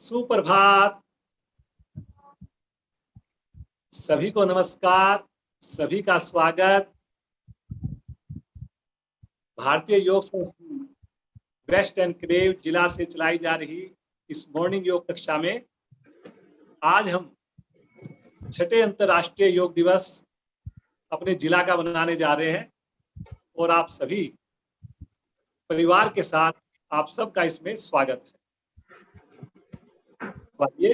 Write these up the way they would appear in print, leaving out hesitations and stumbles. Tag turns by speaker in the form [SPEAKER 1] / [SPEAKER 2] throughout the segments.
[SPEAKER 1] सुप्रभात। सभी को नमस्कार। सभी का स्वागत भारतीय योग संस्थान वेस्ट एनक्लेव जिला से चलाई जा रही इस मॉर्निंग योग कक्षा में आज हम छठे अंतर्राष्ट्रीय योग दिवस अपने जिला का मनाने जा रहे हैं और आप सभी परिवार के साथ आप सबका इसमें स्वागत है। आइए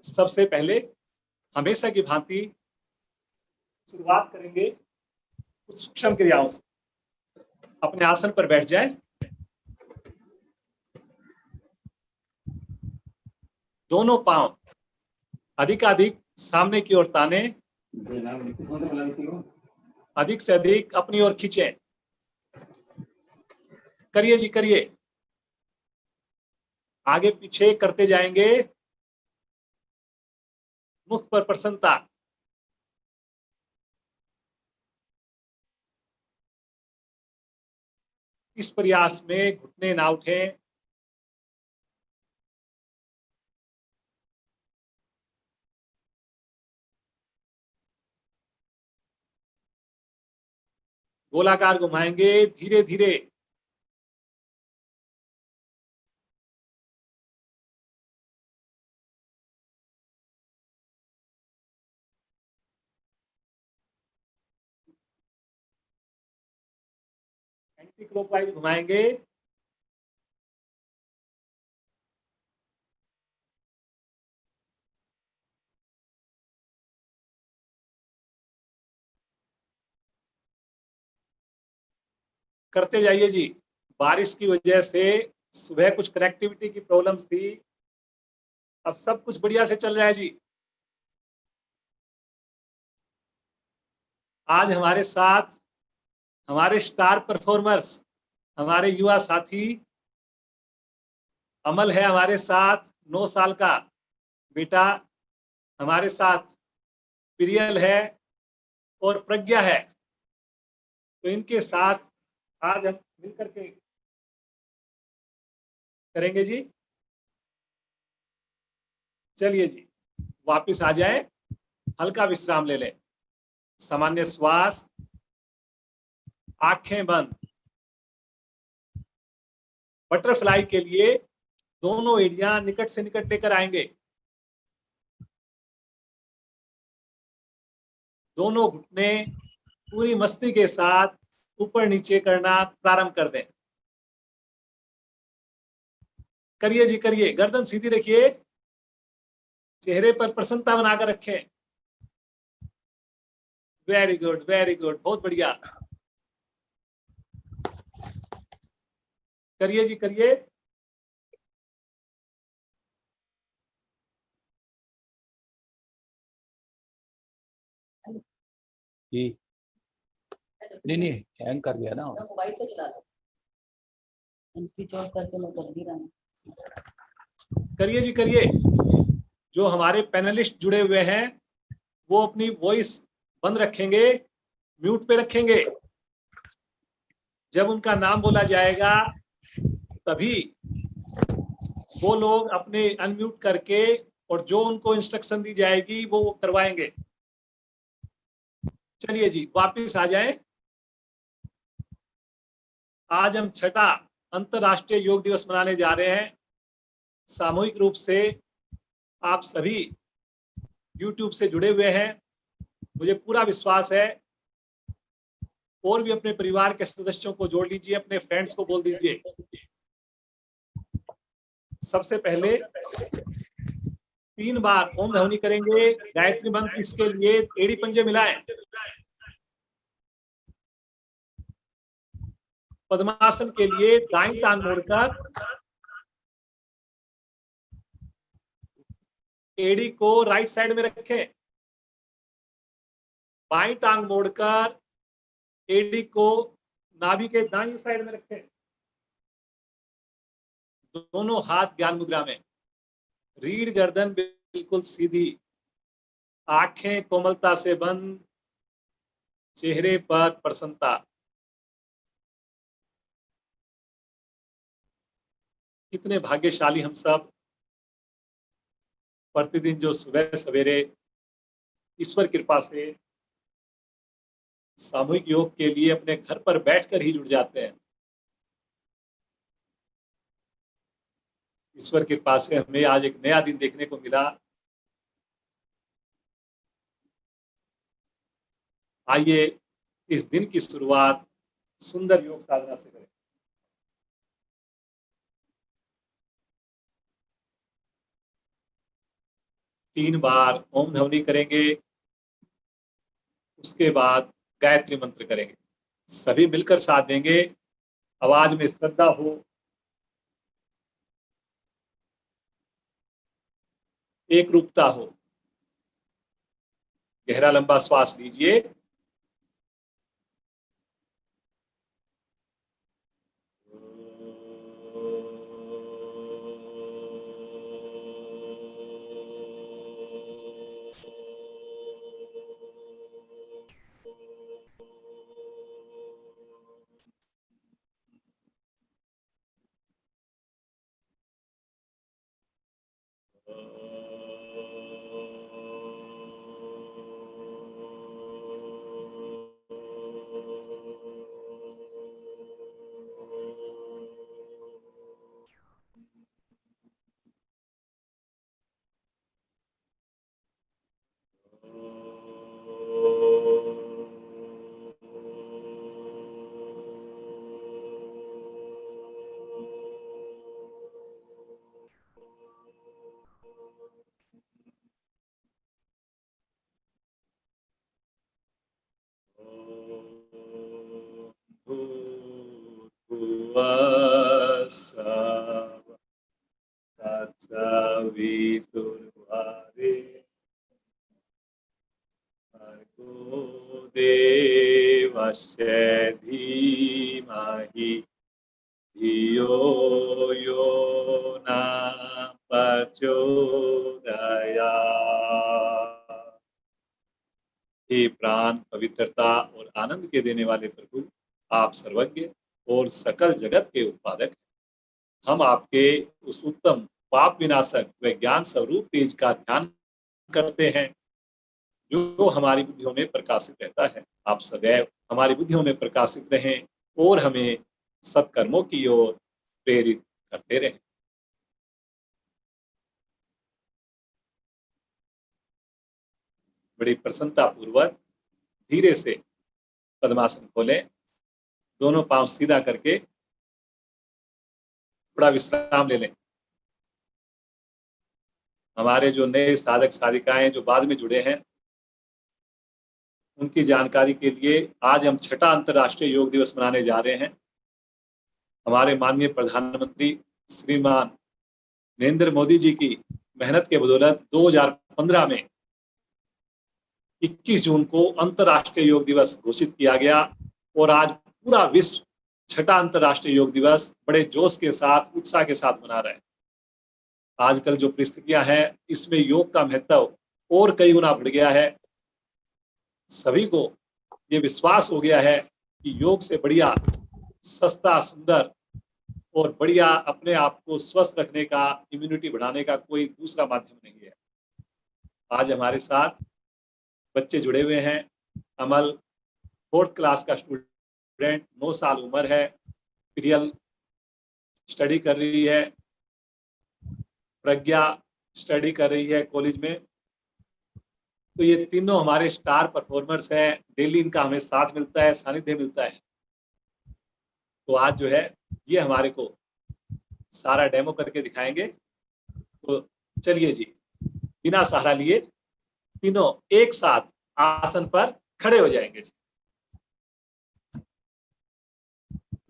[SPEAKER 1] सबसे पहले हमेशा की भांति शुरुआत करेंगे कुछ सूक्ष्म क्रियाओं से। अपने आसन पर बैठ जाएं। दोनों पांव अधिकाधिक सामने की ओर ताने, अधिक से अधिक अपनी ओर खींचें। करिए जी, करिए। आगे पीछे करते जाएंगे। मुख पर प्रसन्नता। इस प्रयास में घुटने ना उठें। गोलाकार घुमाएंगे धीरे धीरे। एंटी क्लॉकवाइज घुमाएंगे। करते जाइए जी। बारिश की वजह से सुबह कुछ कनेक्टिविटी की प्रॉब्लम्स थी, अब सब कुछ बढ़िया से चल रहा है जी। आज हमारे साथ हमारे स्टार परफॉर्मर्स, हमारे युवा साथी अमल है हमारे साथ, 9 साल का बेटा हमारे साथ, प्रियल है और प्रज्ञा है। तो इनके साथ आज हम मिलकर के करेंगे जी। चलिए जी, वापस आ जाए, हल्का विश्राम ले लें। सामान्य श्वास, आंखें बंद। बटरफ्लाई के लिए दोनों एड़ियां निकट से निकट लेकर आएंगे। दोनों घुटने पूरी मस्ती के साथ ऊपर नीचे करना प्रारंभ कर दें। करिए जी, करिए। गर्दन सीधी रखिए, चेहरे पर प्रसन्नता बनाकर रखें। वेरी गुड, वेरी गुड, बहुत बढ़िया। करिए जी, करिए।
[SPEAKER 2] जी नहीं नहीं हैंग कर गया ना।
[SPEAKER 3] मोबाइल पे चला लो, स्विच ऑफ करके मैं कर भी रहा हूँ।
[SPEAKER 1] करिए जी, करिए। जो हमारे पैनलिस्ट जुड़े हुए हैं वो अपनी वॉइस बंद रखेंगे, म्यूट पे रखेंगे। जब उनका नाम बोला जाएगा तभी वो लोग अपने अनम्यूट करके और जो उनको इंस्ट्रक्शन दी जाएगी वो करवाएंगे। चलिए जी, वापस आ जाएं। आज हम छठा अंतर्राष्ट्रीय योग दिवस मनाने जा रहे हैं। सामूहिक रूप से आप सभी YouTube से जुड़े हुए हैं, मुझे पूरा विश्वास है। और भी अपने परिवार के सदस्यों को जोड़ लीजिए, अपने फ्रेंड्स को बोल दीजिए। सबसे पहले 3 बार ओम ध्वनि करेंगे, गायत्री मंत्र। इसके लिए एड़ी पंजे मिलाएं। पद्मासन के लिए दाईं टांग मोड़कर एड़ी को राइट साइड में रखें। बाईं टांग मोड़कर एड़ी को नाभि के दाईं साइड में रखें। दोनों हाथ ज्ञान मुद्रा में। रीढ़ गर्दन बिल्कुल सीधी, आंखें कोमलता से बंद, चेहरे पर प्रसन्नता। कितने भाग्यशाली हम सब प्रतिदिन जो सुबह सवेरे ईश्वर कृपा से सामूहिक योग के लिए अपने घर पर बैठकर ही जुड़ जाते हैं, ईश्वर कृपा से हमें आज एक नया दिन देखने को मिला। आइए इस दिन की शुरुआत सुंदर योग साधना से करें। तीन बार ओम ध्वनि करेंगे, उसके बाद गायत्री मंत्र करेंगे। सभी मिलकर साथ देंगे, आवाज में श्रद्धा हो, एक रूपता हो। गहरा लंबा श्वास लीजिए, देवस्य धीमहि धियो यो न प्रचोदयात्। हे प्राण पवित्रता और आनंद के देने वाले प्रभु, आप सर्वज्ञ और सकल जगत के उत्पादक हैं। हम आपके उस उत्तम पाप विनाशक व ज्ञान स्वरूप तेज का ध्यान करते हैं जो हमारी बुद्धियों में प्रकाशित रहता है। आप सदैव हमारी बुद्धियों में प्रकाशित रहें और हमें सत्कर्मों की ओर प्रेरित करते रहें। बड़ी प्रसन्नता पूर्वक धीरे से पद्मासन खोलें, दोनों पांव सीधा करके थोड़ा विश्राम ले लें। हमारे जो नए साधक साधिकाएं जो बाद में जुड़े हैं, उनकी जानकारी के लिए आज हम 6वां अंतर्राष्ट्रीय योग दिवस मनाने जा रहे हैं। हमारे माननीय प्रधानमंत्री श्रीमान नरेंद्र मोदी जी की मेहनत के बदौलत 2015 में 21 जून को अंतर्राष्ट्रीय योग दिवस घोषित किया गया और आज पूरा विश्व 6वां अंतर्राष्ट्रीय योग दिवस बड़े जोश के साथ, उत्साह के साथ मना रहा है। आजकल जो परिस्थितियां हैं, इसमें योग का महत्व और कई गुना बढ़ गया है। सभी को ये विश्वास हो गया है कि योग से बढ़िया, सस्ता, सुंदर और बढ़िया अपने आप को स्वस्थ रखने का, इम्यूनिटी बढ़ाने का कोई दूसरा माध्यम नहीं है। आज हमारे साथ बच्चे जुड़े हुए हैं। अमल 4th क्लास का स्टूडेंट, 9 साल उम्र है, प्रियल स्टडी कर रही है, प्रज्ञा स्टडी कर रही है कॉलेज में। तो ये तीनों हमारे स्टार परफॉर्मर्स हैं। डेली इनका हमें साथ मिलता है, सानिध्य मिलता है। तो आज जो है ये हमारे को सारा डेमो करके दिखाएंगे। तो चलिए जी, बिना सहारा लिए तीनों एक साथ आसन पर खड़े हो जाएंगे।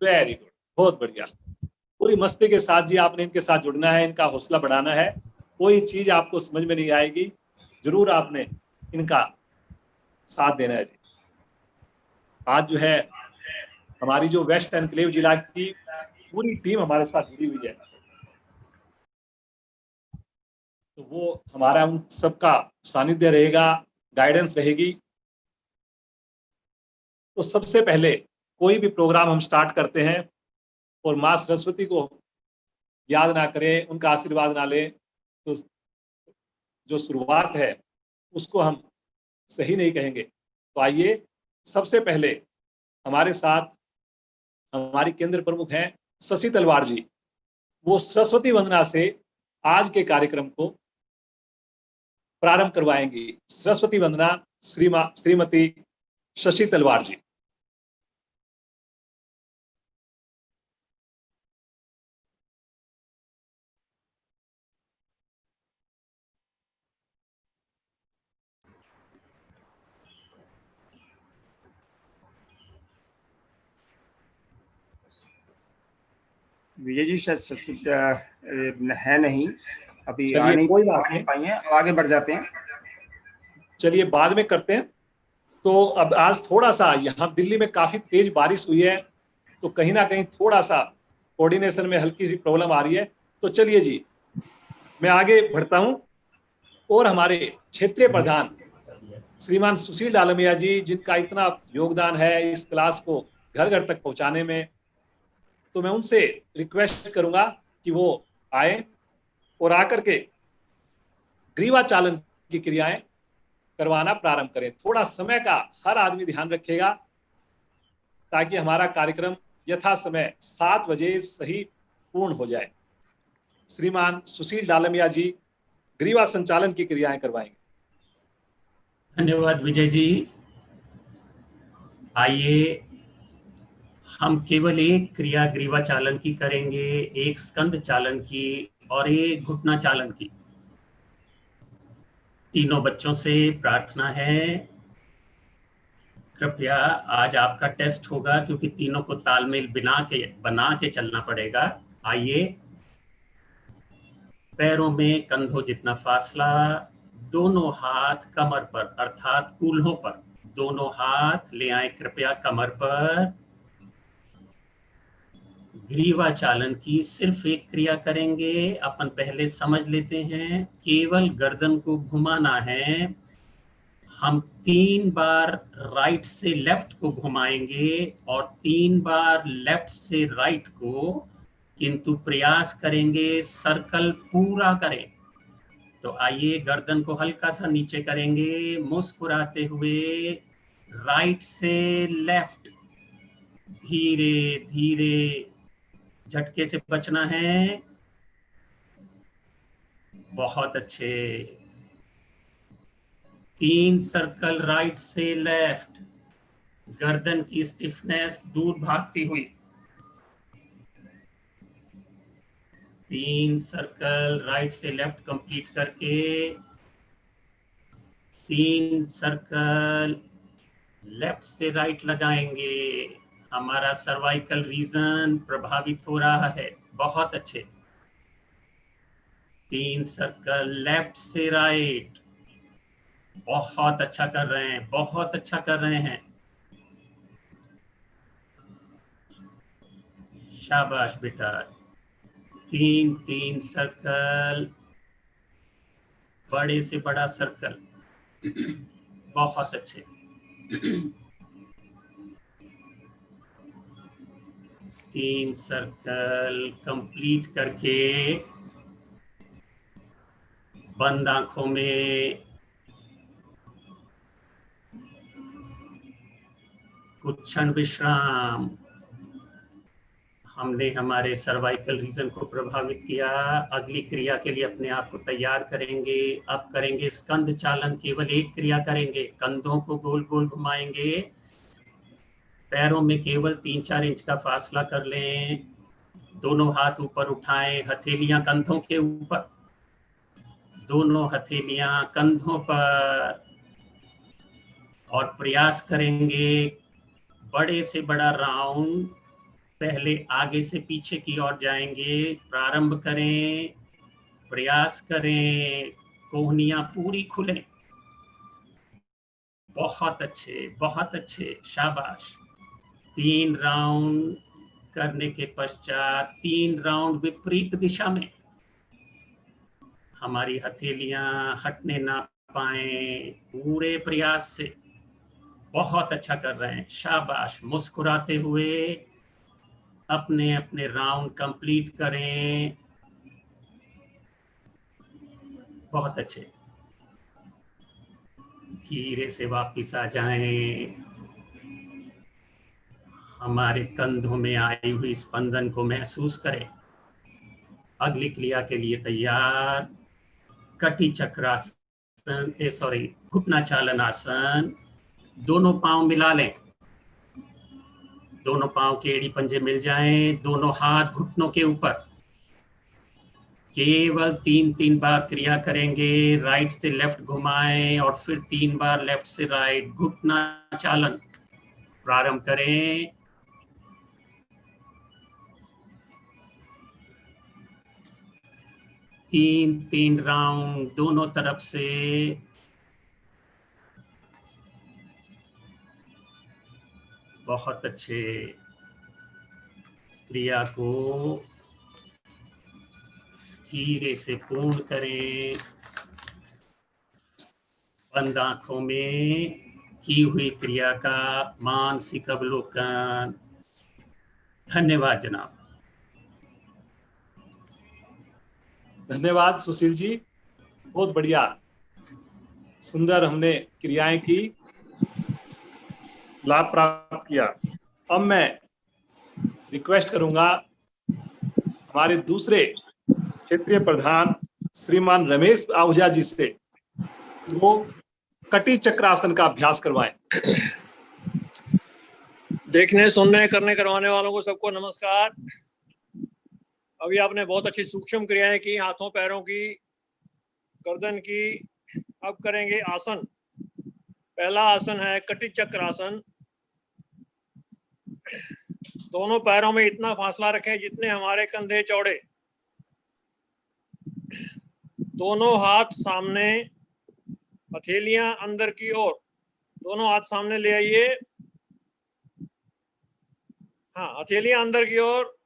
[SPEAKER 1] वेरी गुड, बहुत बढ़िया। पूरी मस्ती के साथ जी आपने इनके साथ जुड़ना है, इनका हौसला बढ़ाना है। कोई चीज आपको समझ में नहीं आएगी, जरूर आपने इनका साथ देना है जी। आज जो है हमारी जो वेस्ट एनक्लेव जिला की पूरी टीम हमारे साथ जुड़ी हुई है, तो वो हमारा उन सबका सानिध्य रहेगा, गाइडेंस रहेगी। तो सबसे पहले कोई भी प्रोग्राम हम स्टार्ट करते हैं और माँ सरस्वती को याद ना करें, उनका आशीर्वाद ना लें, तो जो शुरुआत है उसको हम सही नहीं कहेंगे। तो आइए सबसे पहले हमारे साथ हमारी केंद्र प्रमुख हैं शशि तलवार जी। वो सरस्वती वंदना से आज के कार्यक्रम को प्रारंभ करवाएंगी। सरस्वती वंदना श्रीमती शशि तलवार जी।
[SPEAKER 4] विजय जी है नहीं, अभी आ
[SPEAKER 1] चलिए
[SPEAKER 4] नहीं
[SPEAKER 1] कोई बात नहीं,
[SPEAKER 4] पाई हैं, अब आगे बढ़ जाते हैं।
[SPEAKER 1] चलिए बाद में करते हैं। तो अब आज थोड़ा सा यहाँ दिल्ली में काफी तेज बारिश हुई है, तो कहीं ना कहीं थोड़ा सा कोऑर्डिनेशन में हल्की सी प्रॉब्लम आ रही है। तो चलिए जी, मैं आगे बढ़ता हूं। और हमारे क्षेत्रीय प्रधान श्रीमान सुशील डालमिया जी, जिनका इतना योगदान है इस क्लास को घर घर तक पहुंचाने में, तो मैं उनसे रिक्वेस्ट करूंगा कि वो आए और आकर के ग्रीवा चालन की क्रियाएं करवाना प्रारंभ करें। थोड़ा समय का हर आदमी ध्यान रखेगा ताकि हमारा कार्यक्रम यथा समय 7 बजे सही पूर्ण हो जाए। श्रीमान सुशील डालमिया जी ग्रीवा संचालन की क्रियाएं करवाएंगे।
[SPEAKER 5] धन्यवाद विजय जी। आइए हम केवल एक क्रिया ग्रीवा चालन की करेंगे, एक स्कंद चालन की और एक घुटना चालन की। तीनों बच्चों से प्रार्थना है, कृपया आज आपका टेस्ट होगा क्योंकि तीनों को तालमेल बना के चलना पड़ेगा। आइए, पैरों में कंधों जितना फासला, दोनों हाथ कमर पर अर्थात कूल्हों पर, दोनों हाथ ले आए कृपया कमर पर। ग्रीवा चालन की सिर्फ एक क्रिया करेंगे, अपन पहले समझ लेते हैं। केवल गर्दन को घुमाना है। हम 3 बार राइट से लेफ्ट को घुमाएंगे और 3 बार लेफ्ट से राइट को, किंतु प्रयास करेंगे सर्कल पूरा करें। तो आइए गर्दन को हल्का सा नीचे करेंगे, मुस्कुराते हुए राइट से लेफ्ट, धीरे धीरे, झटके से बचना है। बहुत अच्छे। 3 सर्कल राइट से लेफ्ट, गर्दन की स्टिफनेस दूर भागती हुई। 3 सर्कल राइट से लेफ्ट कंप्लीट करके 3 सर्कल लेफ्ट से राइट लगाएंगे। हमारा सर्वाइकल रीजन प्रभावित हो रहा है। बहुत अच्छे। 3 सर्कल लेफ्ट से राइट। बहुत अच्छा कर रहे हैं, बहुत अच्छा कर रहे हैं। शाबाश बेटा। 3 सर्कल, बड़े से बड़ा सर्कल। बहुत अच्छे। 3 सर्कल कंप्लीट करके बंद आंखों में कुछ क्षण विश्राम। हमने हमारे सर्वाइकल रीजन को प्रभावित किया। अगली क्रिया के लिए अपने आप को तैयार करेंगे। अब करेंगे स्कंद चालन। केवल एक क्रिया करेंगे, कंधों को गोल गोल घुमाएंगे, पैरों में केवल 3-4 इंच का फासला कर लें, दोनों हाथ ऊपर उठाएं, हथेलियां कंधों के ऊपर, दोनों हथेलियां कंधों पर, और प्रयास करेंगे बड़े से बड़ा राउंड। पहले आगे से पीछे की ओर जाएंगे। प्रारंभ करें, प्रयास करें, कोहनियां पूरी खुलें। बहुत अच्छे, बहुत अच्छे, शाबाश। 3 राउंड करने के पश्चात 3 राउंड विपरीत दिशा में। हमारी हथेलियां हटने ना पाए, पूरे प्रयास से। बहुत अच्छा कर रहे हैं, शाबाश। मुस्कुराते हुए अपने अपने राउंड कंप्लीट करें। बहुत अच्छे। धीरे से वापस आ जाएं। हमारे कंधों में आई हुई स्पंदन को महसूस करें। अगली क्रिया के लिए तैयार। कटी चक्रासन, घुटना चालन आसन। दोनों पांव मिला लें, दोनों पांव के एड़ी पंजे मिल जाएं, दोनों हाथ घुटनों के ऊपर। केवल 3 बार क्रिया करेंगे। राइट से लेफ्ट घुमाएं और फिर 3 बार लेफ्ट से राइट। घुटना चालन प्रारंभ करें। तीन राउंड दोनों तरफ से। बहुत अच्छे। क्रिया को धीरे से पूर्ण करें। बंद आंखों में की हुई क्रिया का मानसिक अवलोकन। धन्यवाद जनाब।
[SPEAKER 1] धन्यवाद सुशील जी, बहुत बढ़िया, सुंदर हमने क्रियाएं की, लाभ प्राप्त किया। अब मैं रिक्वेस्ट करूंगा हमारे दूसरे क्षेत्रीय प्रधान श्रीमान रमेश आहूजा जी से, वो कटी चक्रासन का अभ्यास करवाएं।
[SPEAKER 6] देखने, सुनने, करने, करवाने वालों को सबको नमस्कार। अभी आपने बहुत अच्छी सूक्ष्म क्रियाएं की, हाथों पैरों की, गर्दन की। अब करेंगे आसन। पहला आसन है कटी चक्र आसन। दोनों पैरों में इतना फासला रखें जितने हमारे कंधे चौड़े। दोनों हाथ सामने, हथेलियां अंदर की ओर। दोनों हाथ सामने ले आइए। हाँ, हथेलियां अंदर की ओर,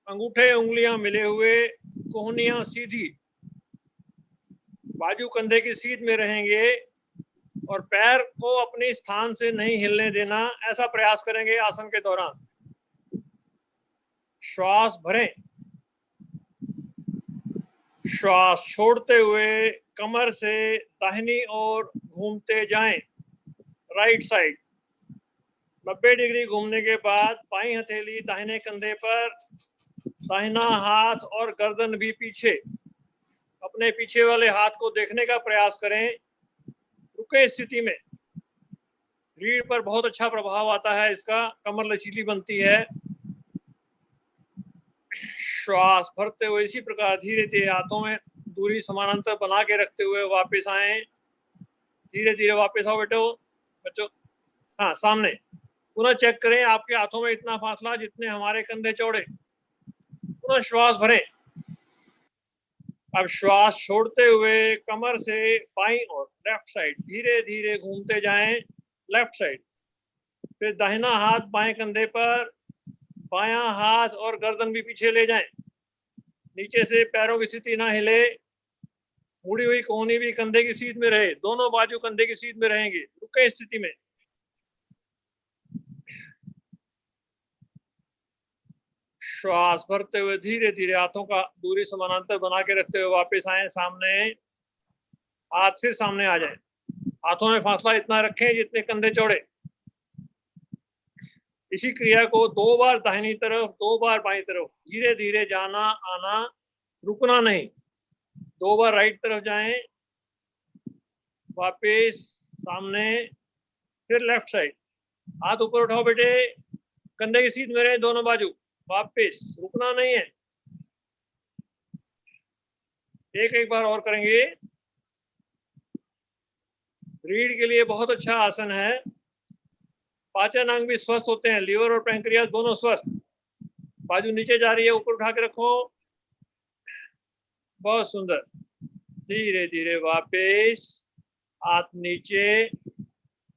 [SPEAKER 6] अंगूठे उंगलियां मिले हुए, कोहनियां सीधी, बाजू कंधे की सीध में रहेंगे और पैर को अपने स्थान से नहीं हिलने देना। ऐसा प्रयास करेंगे आसन के दौरान। श्वास भरें, श्वास छोड़ते हुए कमर से दाहिनी ओर घूमते जाएं, राइट साइड। 90 डिग्री घूमने के बाद बाईं हथेली दाहिने कंधे पर, दाहिना हाथ और गर्दन भी पीछे। अपने पीछे वाले हाथ को देखने का प्रयास करें। रुके स्थिति में। रीढ़ पर बहुत अच्छा प्रभाव आता है इसका, कमर लचीली बनती है। श्वास भरते हुए इसी प्रकार धीरे धीरे हाथों में दूरी समानांतर बना के रखते हुए वापस आए। धीरे धीरे वापस आओ बच्चों। हाँ, सामने। पुनः चेक करें आपके हाथों में इतना फासला जितने हमारे कंधे चौड़े। पुनः श्वास भरें। अब श्वास छोड़ते हुए कमर से बाईं ओर, लेफ्ट साइड, धीरे धीरे घूमते जाएं, लेफ्ट साइड। फिर दाहिना हाथ बाएं कंधे पर, बायां हाथ और गर्दन भी पीछे ले जाएं। नीचे से पैरों की स्थिति ना हिले। मुड़ी हुई कोहनी भी कंधे की सीध में रहे। दोनों बाजू कंधे की सीध में रहेंगे, रुके स्थिति में। श्वास भरते हुए धीरे धीरे हाथों का दूरी समानांतर बना के रखते हुए वापस आए सामने। हाथ फिर सामने आ जाए। हाथों में फासला इतना रखें जितने कंधे चौड़े। इसी क्रिया को 2 बार दाहिनी तरफ, 2 बार बाईं तरफ, धीरे धीरे जाना आना, रुकना नहीं। 2 बार राइट तरफ जाएं, वापस सामने, फिर लेफ्ट साइड। हाथ ऊपर उठाओ बेटे, कंधे की सीध में रहे दोनों बाजू। वापस, रुकना नहीं है। एक बार और करेंगे। रीढ़ के लिए बहुत अच्छा आसन है। पाचन अंग भी स्वस्थ होते हैं, लीवर और पैंक्रियास दोनों स्वस्थ। बाजू नीचे जा रही है, ऊपर उठा के रखो। बहुत सुंदर। धीरे धीरे वापस, हाथ नीचे,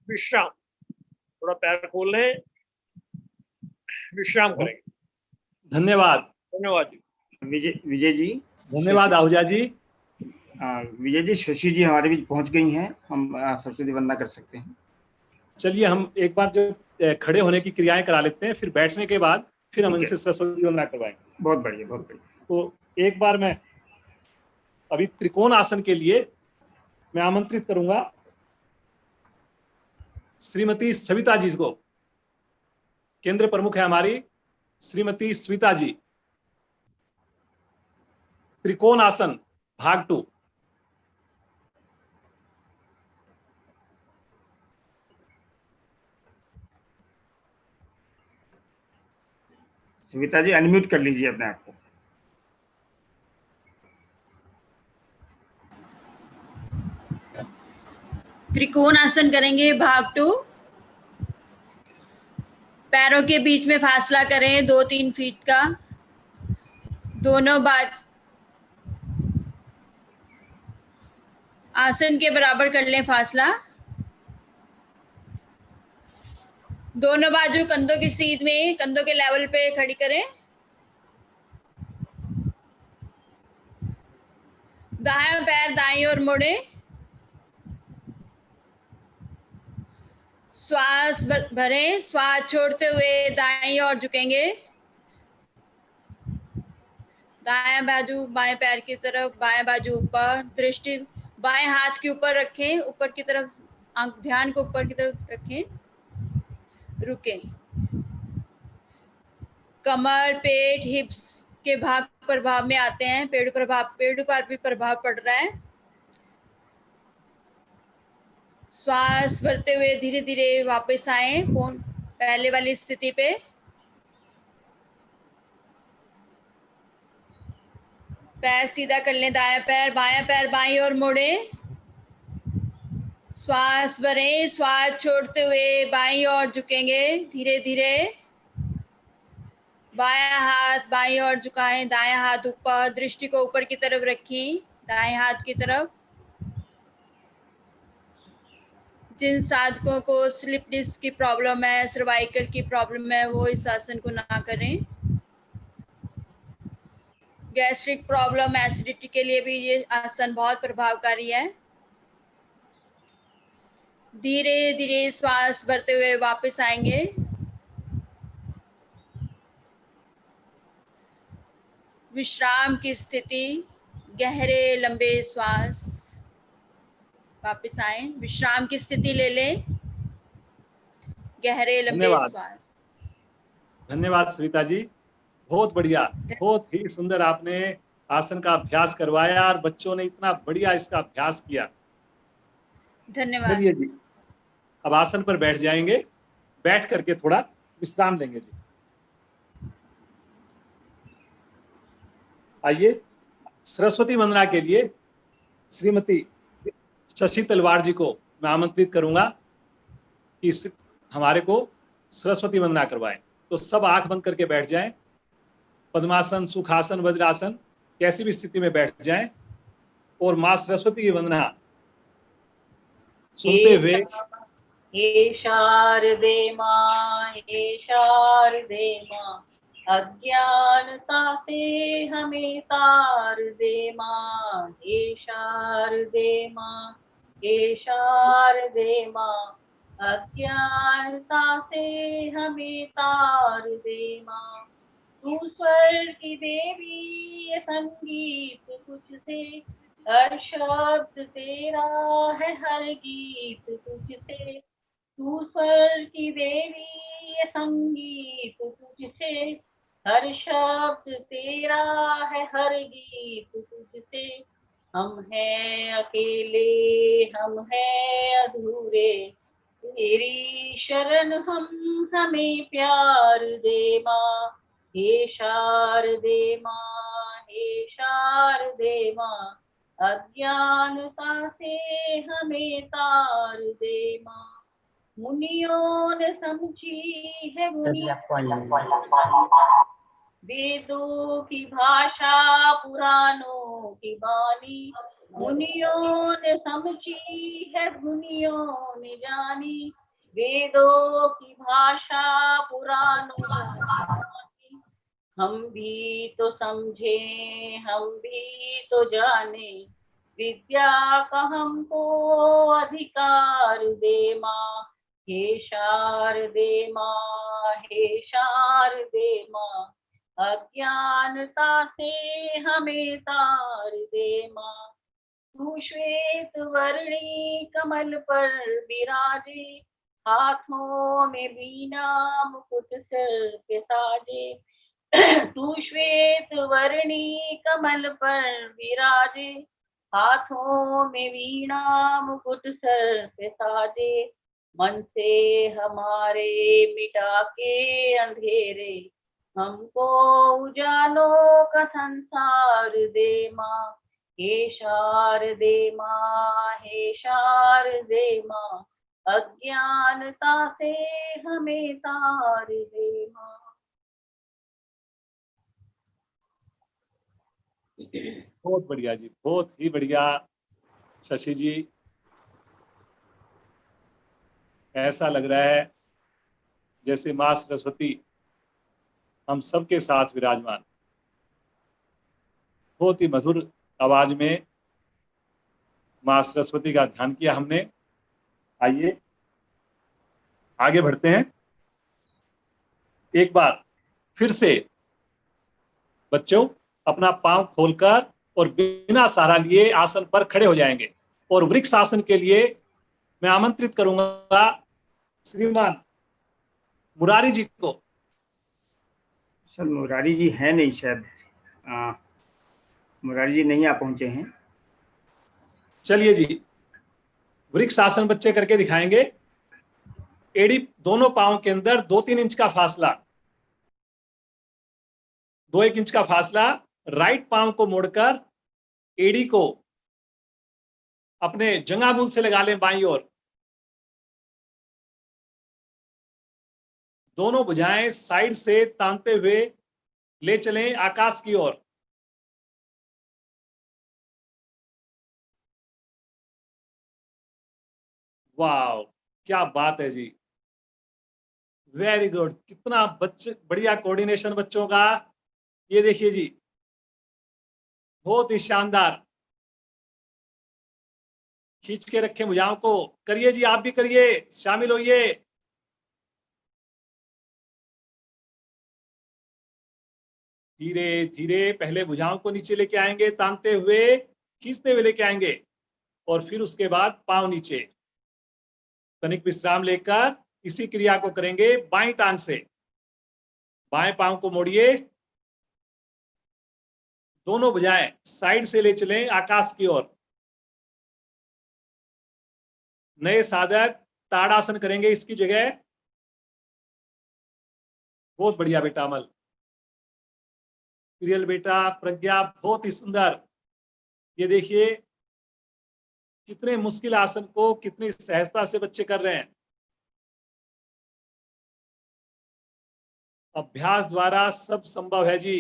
[SPEAKER 6] विश्राम। थोड़ा पैर खोल लें, विश्राम करेंगे।
[SPEAKER 1] धन्यवाद।
[SPEAKER 6] धन्यवाद जी।
[SPEAKER 4] विजय जी।
[SPEAKER 1] धन्यवाद आहूजा जी।
[SPEAKER 4] विजय जी, शशि जी हमारे बीच पहुंच गई हैं। हम सरस्वती वंदना कर सकते हैं।
[SPEAKER 1] चलिए हम एक बार जो खड़े होने की क्रियाएं करा लेते हैं, फिर बैठने के बाद फिर हम इनसे सरस्वती वंदना करवाएंगे।
[SPEAKER 4] बहुत बढ़िया, बहुत बढ़िया।
[SPEAKER 1] तो एक बार मैं अभी त्रिकोण आसन के लिए मैं आमंत्रित करूंगा श्रीमती सविता जी को, केंद्र प्रमुख है हमारी श्रीमती सविता जी। त्रिकोण आसन भाग 2।
[SPEAKER 4] सविता जी अनम्यूट कर लीजिए अपने आप को।
[SPEAKER 7] त्रिकोण आसन करेंगे भाग 2। पैरों के बीच में फासला करें 2-3 फीट का। दोनों आसन के बराबर कर लें फासला। दोनों बाजू कंधों की सीध में, कंधों के लेवल पे खड़ी करें। दायां पैर दाईं ओर मोड़े। श्वास भरें, श्वास छोड़ते हुए दाईं ओर झुकेंगे। दायां बाजू बाएं पैर की तरफ, बाएं बाजू ऊपर, दृष्टि बाएं हाथ के ऊपर रखें, ऊपर की तरफ, ध्यान को ऊपर की तरफ रखें। रुकें। कमर, पेट, हिप्स के भाग प्रभाव में आते हैं। पेट पर भी प्रभाव पड़ रहा है। श्वास भरते हुए धीरे धीरे वापस आए पहले वाली स्थिति पे। पैर सीधा कर लें, दायां पैर, बायां पैर बाईं ओर मोड़े। श्वास भरें, श्वास छोड़ते हुए बाईं ओर झुकेंगे धीरे धीरे। बायां हाथ बाईं ओर झुकाएं, दायां हाथ ऊपर, दृष्टि को ऊपर की तरफ रखी, दाएं हाथ की तरफ। जिन साधकों को स्लिप डिस्क की प्रॉब्लम है, सर्वाइकल की प्रॉब्लम है, वो इस आसन को ना करें। गैस्ट्रिक प्रॉब्लम, एसिडिटी के लिए भी ये आसन बहुत प्रभावकारी है। धीरे धीरे श्वास भरते हुए वापस आएंगे। विश्राम की स्थिति, गहरे लंबे श्वास। वापस आए, विश्राम की स्थिति ले लें, गहरे लंबे
[SPEAKER 1] धन्यवाद।
[SPEAKER 7] श्वास।
[SPEAKER 1] धन्यवाद सविता जी, बहुत बढ़िया, बहुत ही सुंदर आपने आसन का अभ्यास करवाया और बच्चों ने इतना बढ़िया इसका अभ्यास किया।
[SPEAKER 7] धन्यवाद।
[SPEAKER 1] चलिए जी, अब आसन पर बैठ जाएंगे। बैठ करके थोड़ा विश्राम लेंगे जी। आइए, सरस्वती वंदना के लिए श्रीमती शशि तलवार जी को मैं आमंत्रित करूंगा कि हमारे को सरस्वती वंदना करवाएं। तो सब आंख बंद करके बैठ जाएं। पद्मासन, सुखासन, वज्रासन, कैसी भी स्थिति में बैठ जाएं और माँ सरस्वती की वंदना सुनते हुए।
[SPEAKER 3] हे शारदे माँ, हे शारदे माँ, अज्ञानता से हमें तार दे माँ। हे शारदे माँ, हे शारदे माँ, अज्ञानता से हमें तार दे माँ। तू स्वर की देवी, ये संगीत तुझसे, हर शब्द तेरा है, हर गीत तुझसे। तू स्वर की देवी, ये संगीत तुझसे, हर शब्द तेरा है, हर गीत तुझसे। हम हैं अकेले, हम हैं अधूरे, तेरी शरण हम, हमें प्यार दे माँ। हे शारदे माँ, हे शारदे माँ, अज्ञानता से हमें तार दे माँ। मुनियों ने समझी है वेदों की भाषा, पुराणों की बानी। मुनियों ने समझी है, मुनियों ने जानी, वेदों की भाषा, पुराणों की बानी। हम भी तो समझे, हम भी तो जाने, विद्या का हमको अधिकार दे माँ। हे शारदे माँ, हे शारदे माँ, अज्ञानता से हमें तार दे माँ। तू श्वेत वर्णी कमल पर विराजे,
[SPEAKER 8] हाथों में वीणा मुकुट सिर पे साजे, तू श्वेत वर्णी कमल पर विराजे, हाथों में वीणा मुकुट सर पे साजे, मन से हमारे मिटा के अंधेरे, हमको उजालों का संसार दे माँ, हे शारदे माँ, हे शारदे माँ, अज्ञानता से हमें तार दे माँ।
[SPEAKER 1] बहुत बढ़िया जी, बहुत ही बढ़िया शशि जी। ऐसा लग रहा है जैसे माँ सरस्वती हम सबके साथ विराजमान। बहुत ही मधुर आवाज में माँ सरस्वती का ध्यान किया हमने। आइए आगे बढ़ते हैं। एक बार फिर से बच्चों अपना पांव खोलकर और बिना सहारा लिए आसन पर खड़े हो जाएंगे और वृक्ष आसन के लिए मैं आमंत्रित करूंगा श्रीमान मुरारी जी को।
[SPEAKER 4] सर मुरारी जी है नहीं शायद, मुरारी जी नहीं आ पहुंचे हैं।
[SPEAKER 1] चलिए जी, वृक्ष आसन बच्चे करके दिखाएंगे। एड़ी दोनों पांव के अंदर 2-3 इंच का फासला, 2-1 इंच का फासला। राइट पांव को मोड़कर एड़ी को अपने जंघामूल से लगा लें बाईं ओर। दोनों भुजाएं साइड से तानते हुए ले चलें आकाश की ओर। वाह, क्या बात है जी, वेरी गुड। कितना बच्चे बढ़िया कोऑर्डिनेशन बच्चों का। ये देखिए जी, बहुत ही शानदार। खींच के रखें भुजाओं को। करिए जी, आप भी करिए, शामिल होइए। धीरे धीरे पहले भुजाओं को नीचे लेके आएंगे, तानते हुए खींचते हुए लेके आएंगे और फिर उसके बाद पांव नीचे। तनिक विश्राम लेकर इसी क्रिया को करेंगे बाईं टांग से। बाएं पांव को मोड़िए, दोनों भुजाएं साइड से ले चलें आकाश की ओर। नए साधक ताड़ासन करेंगे इसकी जगह। बहुत बढ़िया बेटा अमल, प्रियल बेटा, प्रज्ञा, बहुत ही सुंदर। ये देखिए कितने मुश्किल आसन को कितनी सहजता से बच्चे कर रहे हैं। अभ्यास द्वारा सब संभव है जी।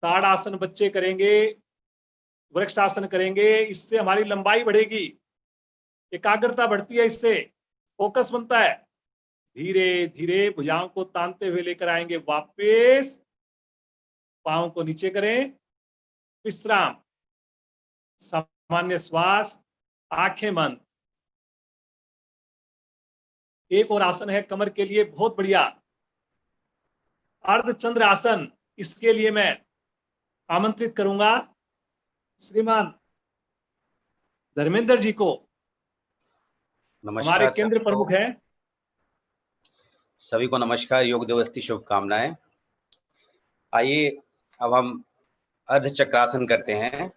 [SPEAKER 1] ताड़ासन बच्चे करेंगे, वृक्षासन करेंगे, इससे हमारी लंबाई बढ़ेगी, एकाग्रता बढ़ती है, इससे फोकस बनता है। धीरे धीरे भुजाओं को तानते हुए लेकर आएंगे वापस। पांव को नीचे करें, विश्राम, सामान्य श्वास, आंखें बंद। एक और आसन है कमर के लिए, बहुत बढ़िया, अर्धचंद्र आसन। इसके लिए मैं आमंत्रित करूंगा श्रीमान धर्मेंद्र जी को, हमारे केंद्र प्रमुख हैं।
[SPEAKER 9] सभी को नमस्कार, योग दिवस की शुभकामनाएं। आइए अब हम अर्धचक्रासन करते हैं।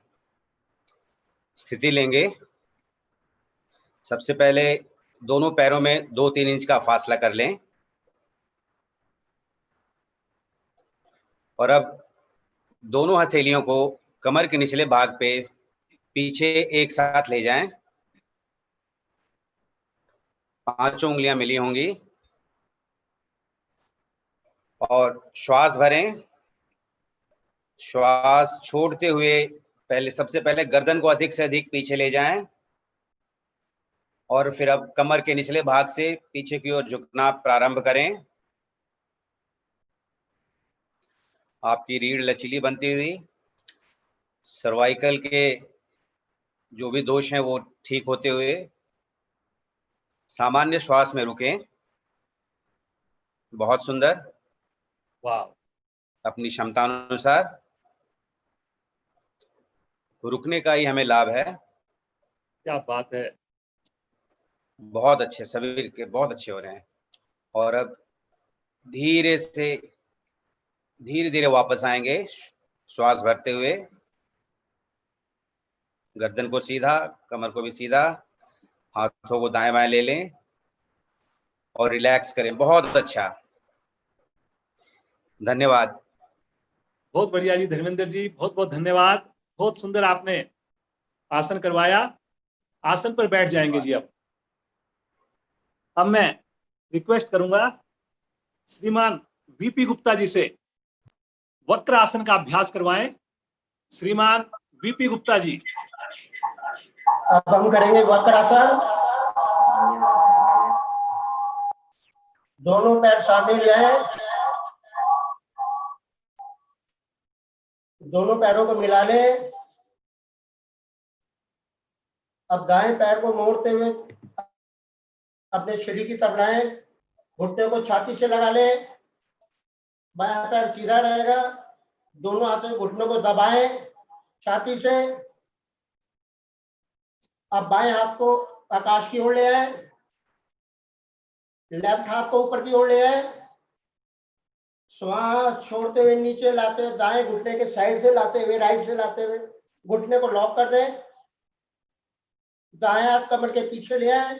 [SPEAKER 9] स्थिति लेंगे। सबसे पहले दोनों पैरों में 2-3 इंच का फासला कर लें और अब दोनों हथेलियों को कमर के निचले भाग पे पीछे एक साथ ले जाएं। 5 उंगलियां मिली होंगी और श्वास भरें। श्वास छोड़ते हुए सबसे पहले गर्दन को अधिक से अधिक पीछे ले जाएं और फिर अब कमर के निचले भाग से पीछे की ओर झुकना प्रारंभ करें। आपकी रीढ़ लचीली बनती हुई, सर्वाइकल के जो भी दोष हैं वो ठीक होते हुए सामान्य श्वास में रुकें। बहुत सुंदर।
[SPEAKER 1] वाह,
[SPEAKER 9] अपनी क्षमता अनुसार रुकने का ही हमें लाभ है।
[SPEAKER 1] क्या बात है।
[SPEAKER 9] बहुत अच्छे, सभी के बहुत अच्छे हो रहे हैं। और अब धीरे से धीरे धीरे वापस आएंगे, श्वास भरते हुए। गर्दन को सीधा, कमर को भी सीधा, हाथों को दाएं बाएं ले लें और रिलैक्स करें। बहुत अच्छा, धन्यवाद।
[SPEAKER 1] बहुत बढ़िया जी धर्मेंद्र जी, बहुत बहुत धन्यवाद। बहुत सुंदर आपने आसन करवाया। आसन पर बैठ जाएंगे जी। अब मैं रिक्वेस्ट करूंगा श्रीमान वीपी गुप्ता जी से वक्र आसन का अभ्यास करवाएं। श्रीमान वीपी गुप्ता जी।
[SPEAKER 10] अब हम करेंगे वक्रासन। दोनों पैर सामने ले आए, दोनों पैरों को मिला लें। अब दाएं पैर को मोड़ते हुए अपने शरीर की तरफ लाएं, घुटने को छाती से लगा लें। बायां पैर सीधा रहेगा, दोनों हाथों से घुटनों को दबाएं छाती से। अब बाएं हाथ को आकाश की ओर ले आए, लेफ्ट हाथ को ऊपर की ओर ले आए। श्वास छोड़ते हुए नीचे लाते हुए, दाएं घुटने के साइड से लाते हुए, राइट से लाते हुए घुटने को लॉक कर दें। दाएं हाथ कमर के पीछे ले आए,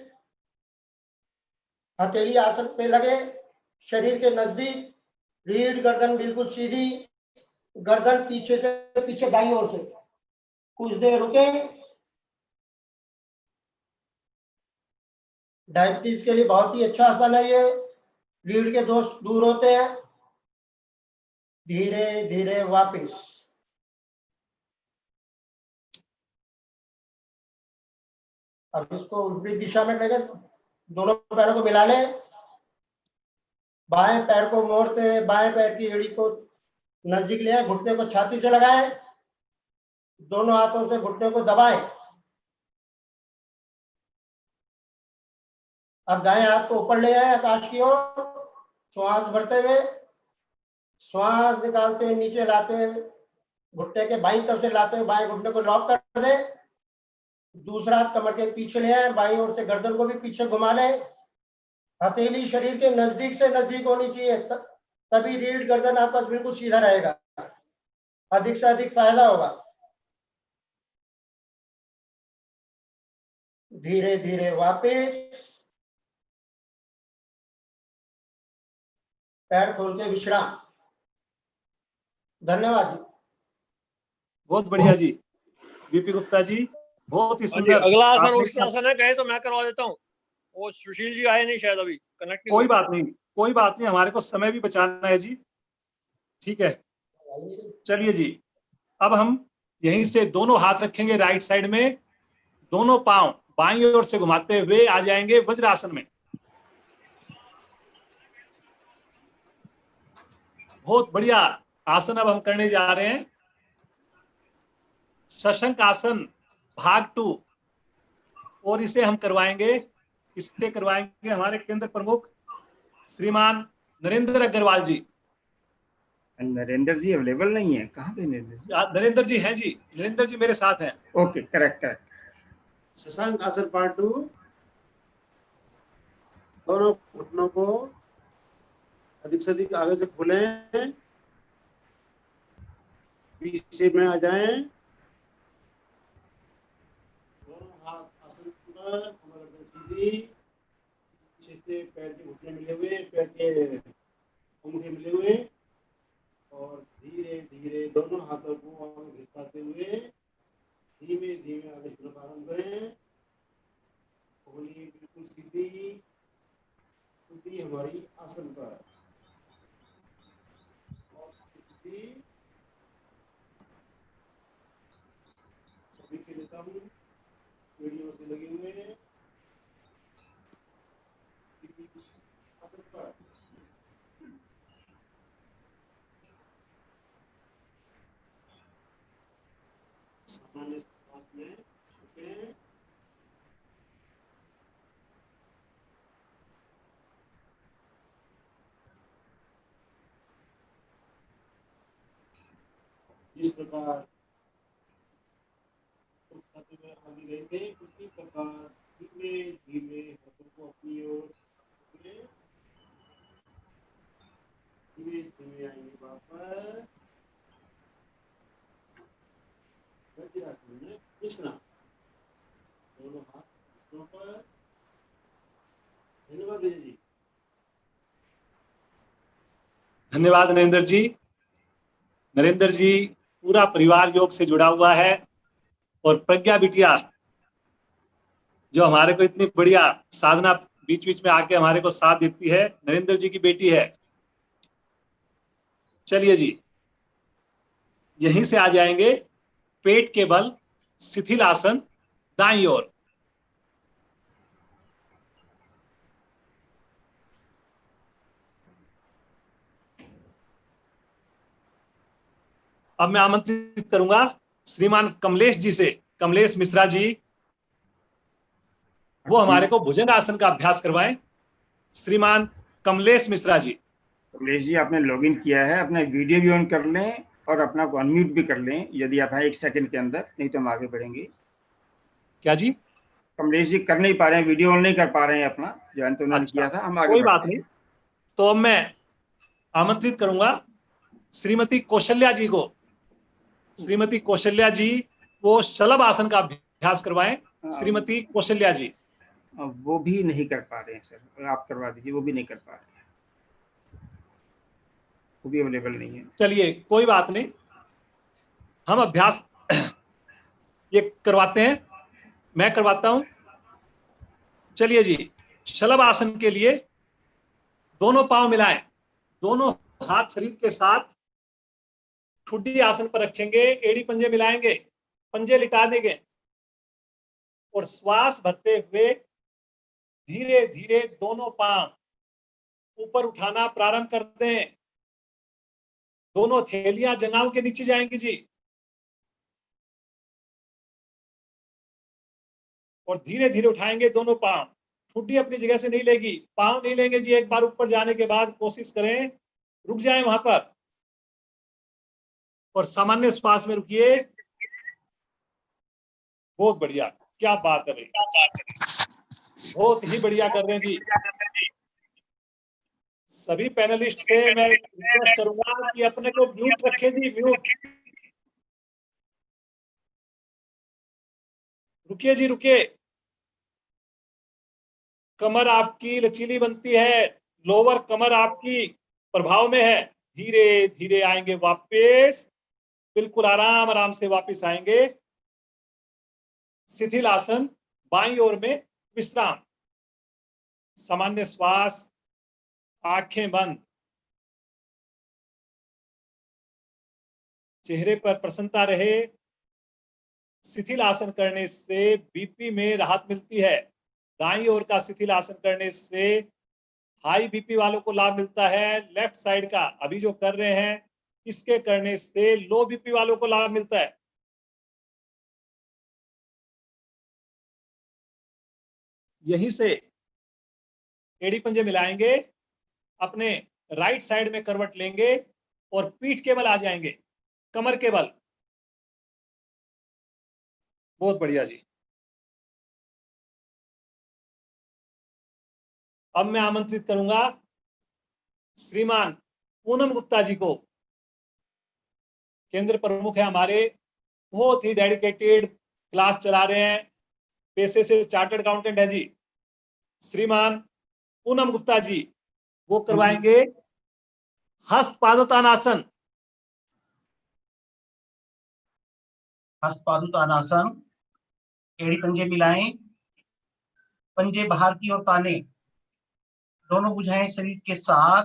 [SPEAKER 10] हथेली आसन पे लगे, शरीर के नजदीक, रीढ़ गर्दन बिल्कुल सीधी, गर्दन पीछे से पीछे दाईं ओर से। कुछ देर रुके। डायबिटीज के लिए बहुत ही अच्छा आसन है ये, रीढ़ के दोष दूर होते हैं। धीरे धीरे वापस। अब इसको विपरीत दिशा में करेंगे, दोनों पैरों को मिला लें। बाएं पैर को मोड़ते हुए बाएं पैर की एड़ी को नजदीक ले आए, घुटने को छाती से लगाएं, दोनों हाथों से घुटने को दबाएं। अब दाएं हाथ को ऊपर ले आए आकाश की ओर, श्वास भरते हुए, श्वास निकालते हुए नीचे लाते हुए, घुटने के बाईं तरफ से लाते हुए बाएं घुटने को लॉक कर दें। दूसरा हाथ कमर के पीछे ले आए, बाईं ओर से गर्दन को भी पीछे घुमा लें। हथेली शरीर के नजदीक से नजदीक होनी चाहिए, तभी रीढ़ गर्दन आपस बिल्कुल सीधा रहेगा, अधिक से अधिक फायदा होगा। धीरे धीरे वापस। पैर खोल के विश्राम। धन्यवाद जी।
[SPEAKER 1] बहुत बढ़िया जी वीपी गुप्ता जी, बहुत ही
[SPEAKER 6] हाँ जी,
[SPEAKER 1] सुंदर।
[SPEAKER 6] अगला आसन
[SPEAKER 1] आपने
[SPEAKER 6] उष्णासन है, कहे तो मैं करवा देता हूँ। वो सुशील जी आए नहीं शायद, अभी कनेक्ट नहीं
[SPEAKER 1] कोई
[SPEAKER 6] हुए।
[SPEAKER 1] बात नहीं, कोई बात नहीं, हमारे को समय भी बचाना है जी। ठीक है, चलिए जी। अब हम यहीं से दोनों हाथ रखेंगे राइट साइड में, दोनों पांव बाईं ओर से घुमाते हुए आ जाएंगे वज्रासन में। बहुत बढ़िया आसन अब हम करने जा रहे हैं, शशंक आसन भाग 2, और इसे हम करवाएंगे, इससे करवाएंगे हमारे केंद्र प्रमुख श्रीमान नरेंद्र अग्रवाल जी।
[SPEAKER 4] नरेंद्र जी अवेलेबल नहीं है, कहाँ पे नरेंद्र जी?
[SPEAKER 1] नरेंद्र जी हैं जी, नरेंद्र जी मेरे साथ हैं।
[SPEAKER 4] Okay, correct correct.
[SPEAKER 10] शशांक आसन पार्ट 2। दोनों घुटनों को अधिक से अधिक आगे से खोलें, पीछे में आ जाएं। दोनों हाथ आसन पर, कमर गर्दन सीधी, पीछे से पैर के घुटने मिले हुए, पैर के अंगूठे मिले हुए, और धीरे धीरे दोनों हाथों को आगे घिसकाते हुए धीमे धीमे आगे बढ़ना प्रारंभ करें। उंगली बिल्कुल सीधी, हमारी आसन पर, और सीधी। सभी के लेता हूँ, वीडियो से लगे हुए हैं आसन पर। सामान्य श्वास में रुकें। जिस प्रकार
[SPEAKER 4] में आगे रहेंगे, उसी प्रकार धीरे धीरे हाथों को अपनी ओर धीरे धीरे आएंगे वापस वज्रासन में विश्राम। दोनों हाथ घुटनों पर। धन्यवाद विजय जी।
[SPEAKER 1] धन्यवाद नरेंद्र जी। नरेंद्र जी पूरा परिवार योग से जुड़ा हुआ है और प्रज्ञा बिटिया जो हमारे को इतनी बढ़िया साधना बीच बीच में आके हमारे को साथ देती है, नरेंद्र जी की बेटी है। चलिए जी, यहीं से आ जाएंगे पेट के बल शिथिल आसन दाईं ओर। अब मैं आमंत्रित करूंगा श्रीमान कमलेश जी से, कमलेश मिश्रा जी, वो हमारे को भुजंग आसन का अभ्यास करवाएं। श्रीमान कमलेश मिश्रा जी।
[SPEAKER 4] कमलेश जी, आपने लॉगिन किया है, अपना वीडियो भी ऑन कर लें और अपना को अनम्यूट भी कर लें यदि आप हैं 1 सेकंड के अंदर, नहीं तो हम आगे बढ़ेंगे।
[SPEAKER 1] क्या जी?
[SPEAKER 4] कमलेश जी कर नहीं पा रहे हैं, वीडियो ऑन नहीं कर पा रहे हैं अपना, ज्वाइन तो उन्होंने किया था, हम आगे
[SPEAKER 1] कोई बात
[SPEAKER 4] बढ़ते हैं।
[SPEAKER 1] नहीं। तो अब मैं आमंत्रित करूंगा श्रीमती कौशल्या जी को। श्रीमती कौशल्या जी वो शलभ आसन का अभ्यास करवाएं। श्रीमती कौशल्या जी।
[SPEAKER 4] वो भी नहीं कर पा रहे हैं सर, आप करवा दीजिए, वो भी नहीं कर पा रहे हैं, वो भी अवेलेबल नहीं है।
[SPEAKER 1] चलिए कोई बात नहीं, हम अभ्यास ये करवाते हैं, मैं करवाता हूं। चलिए जी, शलभ आसन के लिए दोनों पांव मिलाएं, दोनों हाथ शरीर के साथ ठुड्डी आसन पर रखेंगे, एड़ी पंजे मिलाएंगे, पंजे लिटा देंगे और श्वास भरते हुए धीरे धीरे दोनों पांव ऊपर उठाना प्रारंभ कर दें। दोनों थैलियां जंघाओं के नीचे जाएंगी जी, और धीरे धीरे उठाएंगे दोनों पांव। ठुड्डी अपनी जगह से नहीं लेगी, पांव नहीं लेंगे जी। एक बार ऊपर जाने के बाद कोशिश करें, रुक जाएं वहां पर और सामान्य श्वास में रुकिए। बहुत बढ़िया, क्या बात है भाई, बहुत ही बढ़िया कर रहे हैं जी। सभी पैनलिस्ट से मैं रिक्वेस्ट करूंगा कि अपने को म्यूट रखें जी, म्यूट। रुकिए जी, रुकिए। कमर आपकी लचीली बनती है, लोअर कमर आपकी प्रभाव में है। धीरे धीरे आएंगे वापस, बिल्कुल आराम आराम से वापस आएंगे। शिथिल आसन, बाईं ओर में विश्राम, सामान्य श्वास, आंखें बंद, चेहरे पर प्रसन्नता रहे। शिथिल आसन करने से बीपी में राहत मिलती है। दाईं ओर का शिथिल आसन करने से हाई बीपी वालों को लाभ मिलता है। लेफ्ट साइड का अभी जो कर रहे हैं, इसके करने से लो बीपी वालों को लाभ मिलता है। यहीं से एड़ी पंजे मिलाएंगे, अपने राइट साइड में करवट लेंगे और पीठ के बल आ जाएंगे, कमर के बल। बहुत बढ़िया जी। अब मैं आमंत्रित करूंगा श्रीमान पूनम गुप्ता जी को, केंद्र प्रमुख है हमारे, बहुत ही डेडिकेटेड क्लास चला रहे हैं, पेशे से चार्टर्ड अकाउंटेंट है जी। श्रीमान पूनम गुप्ता जी वो करवाएंगे हस्त पादोत्तानासन।
[SPEAKER 10] हस्त पादोत्तानासन, एड़ी पंजे मिलाएं, पंजे बाहर की ओर ताने, दोनों भुजाएं शरीर के साथ,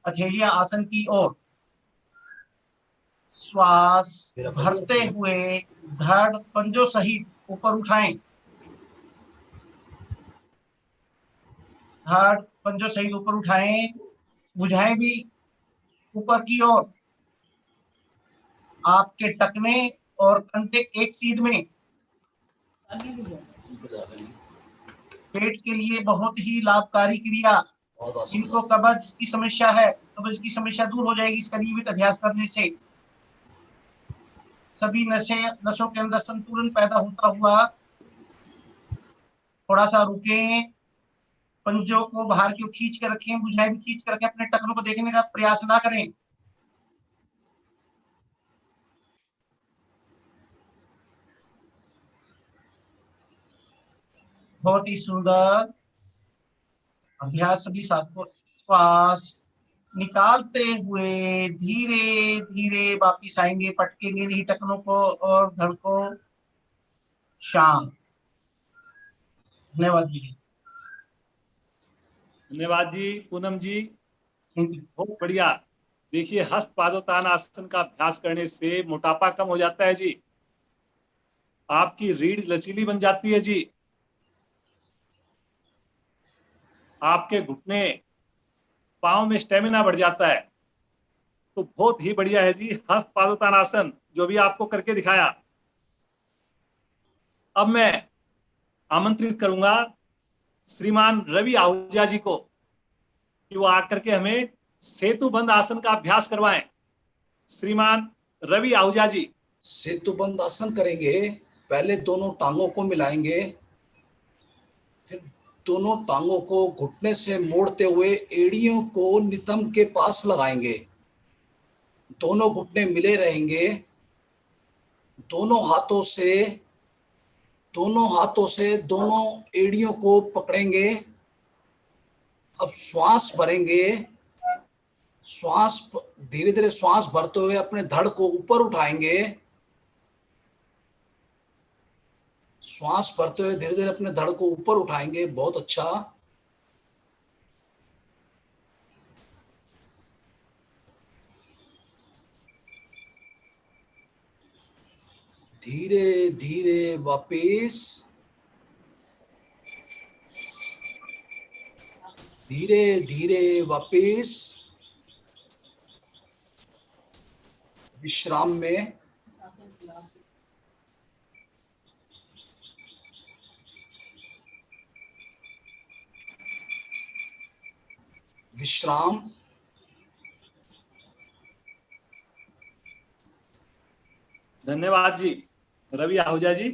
[SPEAKER 10] हथेलियां आसन की ओर। श्वास भरते हुए धड़ पंजों सहित ऊपर उठाएं, धड़ पंजों सहित ऊपर उठाएं, भुजाएं भी ऊपर की ओर। आपके टखने और कंधे एक सीध में। पेट के लिए बहुत ही लाभकारी क्रिया। जिनको कब्ज की समस्या है, कब्ज की समस्या दूर हो जाएगी इसका नियमित अभ्यास करने से।
[SPEAKER 11] सभी नसों के अंदर संतुलन पैदा होता हुआ थोड़ा सा रुकें, पंजों को बाहर की ओर खींच के रखें, भुजाएं भी खींच के रखें, अपने टखनों को देखने का प्रयास ना करें। बहुत ही सुंदर अभ्यास। सभी साथों, श्वास निकालते हुए धीरे धीरे वापिस आएंगे, पटकेंगे नहीं टखनों को और धड़ को। शांत। धन्यवाद जी।
[SPEAKER 1] धन्यवाद जी पूनम जी, बहुत बढ़िया। देखिए हस्त पादोत्तान आसन का अभ्यास करने से मोटापा कम हो जाता है जी, आपकी रीढ़ लचीली बन जाती है जी, आपके घुटने पांव में स्टेमिना बढ़ जाता है। तो बहुत ही बढ़िया है जी हस्त पादोत्तान आसन जो भी आपको करके दिखाया। अब मैं आमंत्रित करूंगा श्रीमान रवि आहूजा जी को कि वो आकर के हमें सेतुबंध आसन का अभ्यास करवाएं। श्रीमान रवि आहूजा जी।
[SPEAKER 2] सेतुबंध आसन करेंगे। पहले दोनों टांगों को मिलाएंगे, फिर दोनों टांगों को घुटने से मोड़ते हुए एड़ियों को नितंब के पास लगाएंगे। दोनों घुटने मिले रहेंगे। दोनों हाथों से दोनों एड़ियों को पकड़ेंगे। अब श्वास भरेंगे। धीरे धीरे श्वास भरते हुए अपने धड़ को ऊपर उठाएंगे। श्वास भरते हुए धीरे धीरे अपने धड़ को ऊपर उठाएंगे। बहुत अच्छा। धीरे धीरे वापिस, धीरे धीरे वापिस विश्राम में। विश्राम।
[SPEAKER 1] धन्यवाद जी रवि आहूजा जी,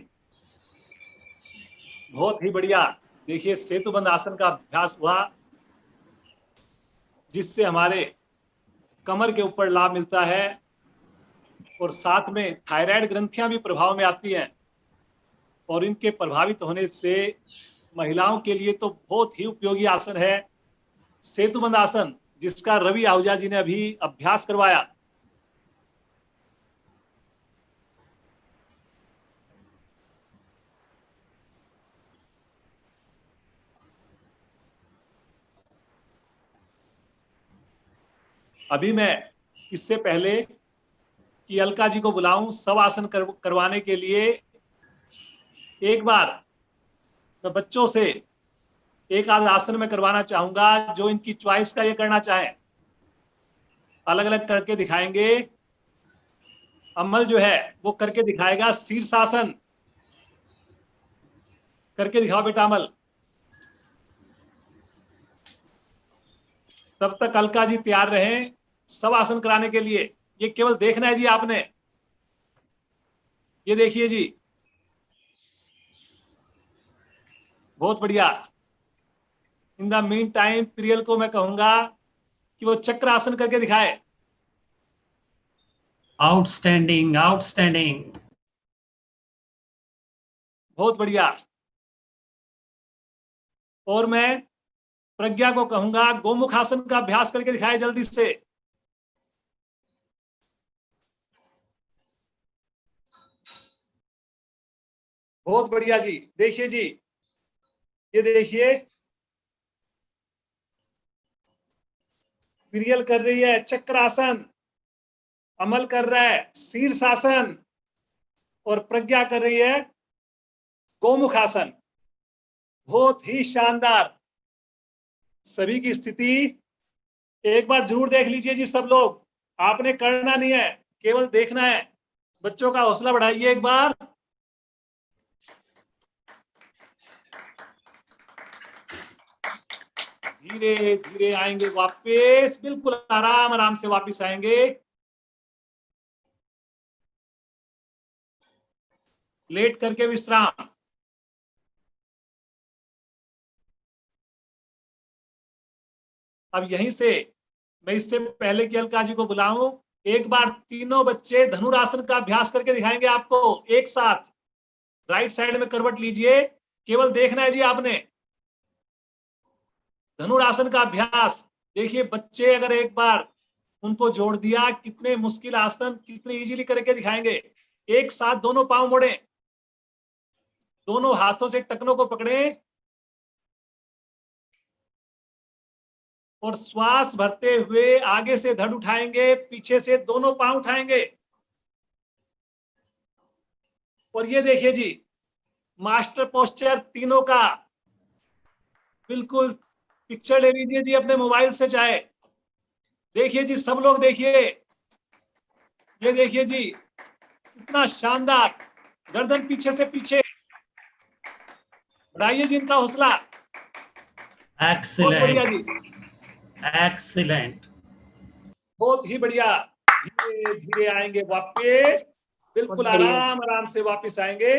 [SPEAKER 1] बहुत ही बढ़िया। देखिए सेतुबंध आसन का अभ्यास हुआ जिससे हमारे कमर के ऊपर लाभ मिलता है और साथ में थायराइड ग्रंथियां भी प्रभाव में आती हैं और इनके प्रभावित होने से महिलाओं के लिए तो बहुत ही उपयोगी आसन है सेतुबंध आसन, जिसका रवि आहूजा जी ने अभी अभ्यास करवाया। अभी मैं इससे पहले कि अलका जी को बुलाऊं सब आसन करवाने के लिए, एक बार मैं बच्चों से एक आध आसन में करवाना चाहूंगा जो इनकी चॉइस का ये करना चाहे। अलग अलग करके दिखाएंगे। अमल जो है वो करके दिखाएगा शीर्षासन। करके दिखाओ बेटा अमल। तब तक अलका जी तैयार रहें सब आसन कराने के लिए। ये केवल देखना है जी आपने। ये देखिए जी, बहुत बढ़िया। In the mean time Priyal को मैं कहूंगा कि वो चक्र आसन करके दिखाए।
[SPEAKER 5] Outstanding, outstanding.
[SPEAKER 1] बहुत बढ़िया। और मैं प्रज्ञा को कहूंगा गोमुख आसन का अभ्यास करके दिखाए जल्दी से। बहुत बढ़िया जी। देखिए जी, ये देखिए प्रियल कर रही है चक्रासन, अमल कर रहा है शीर्षासन और प्रज्ञा कर रही है गोमुख आसन। बहुत ही शानदार। सभी की स्थिति एक बार जरूर देख लीजिए जी सब लोग। आपने करना नहीं है, केवल देखना है। बच्चों का हौसला बढ़ाइए एक बार। धीरे धीरे आएंगे वापस, बिल्कुल आराम आराम से वापस आएंगे। लेट करके विश्राम। अब यहीं से मैं इससे पहले कि अलका जी को बुलाऊं, एक बार तीनों बच्चे धनुरासन का अभ्यास करके दिखाएंगे आपको एक साथ। राइट साइड में करवट लीजिए, केवल देखना है जी आपने। धनुरासन का अभ्यास देखिए, बच्चे अगर एक बार उनको जोड़ दिया, कितने मुश्किल आसन कितने इजीली करके दिखाएंगे। एक साथ दोनों पांव मोड़े, दोनों हाथों से टखनों को पकड़े और श्वास भरते हुए आगे से धड़ उठाएंगे, पीछे से दोनों पांव उठाएंगे। और ये देखिए जी, मास्टर पोस्चर तीनों का। बिल्कुल पिक्चर ले लीजिए जी अपने मोबाइल से चाहे। देखिए जी, सब लोग देखिए, ये देखिए जी, कितना शानदार। गर्दन पीछे से पीछे बढ़ाइए जी इनका हौसला। बहुत बढ़िया जी,
[SPEAKER 5] एक्सीलेंट।
[SPEAKER 1] बहुत ही बढ़िया। धीरे धीरे आएंगे वापस, बिल्कुल आराम आराम से वापस आएंगे।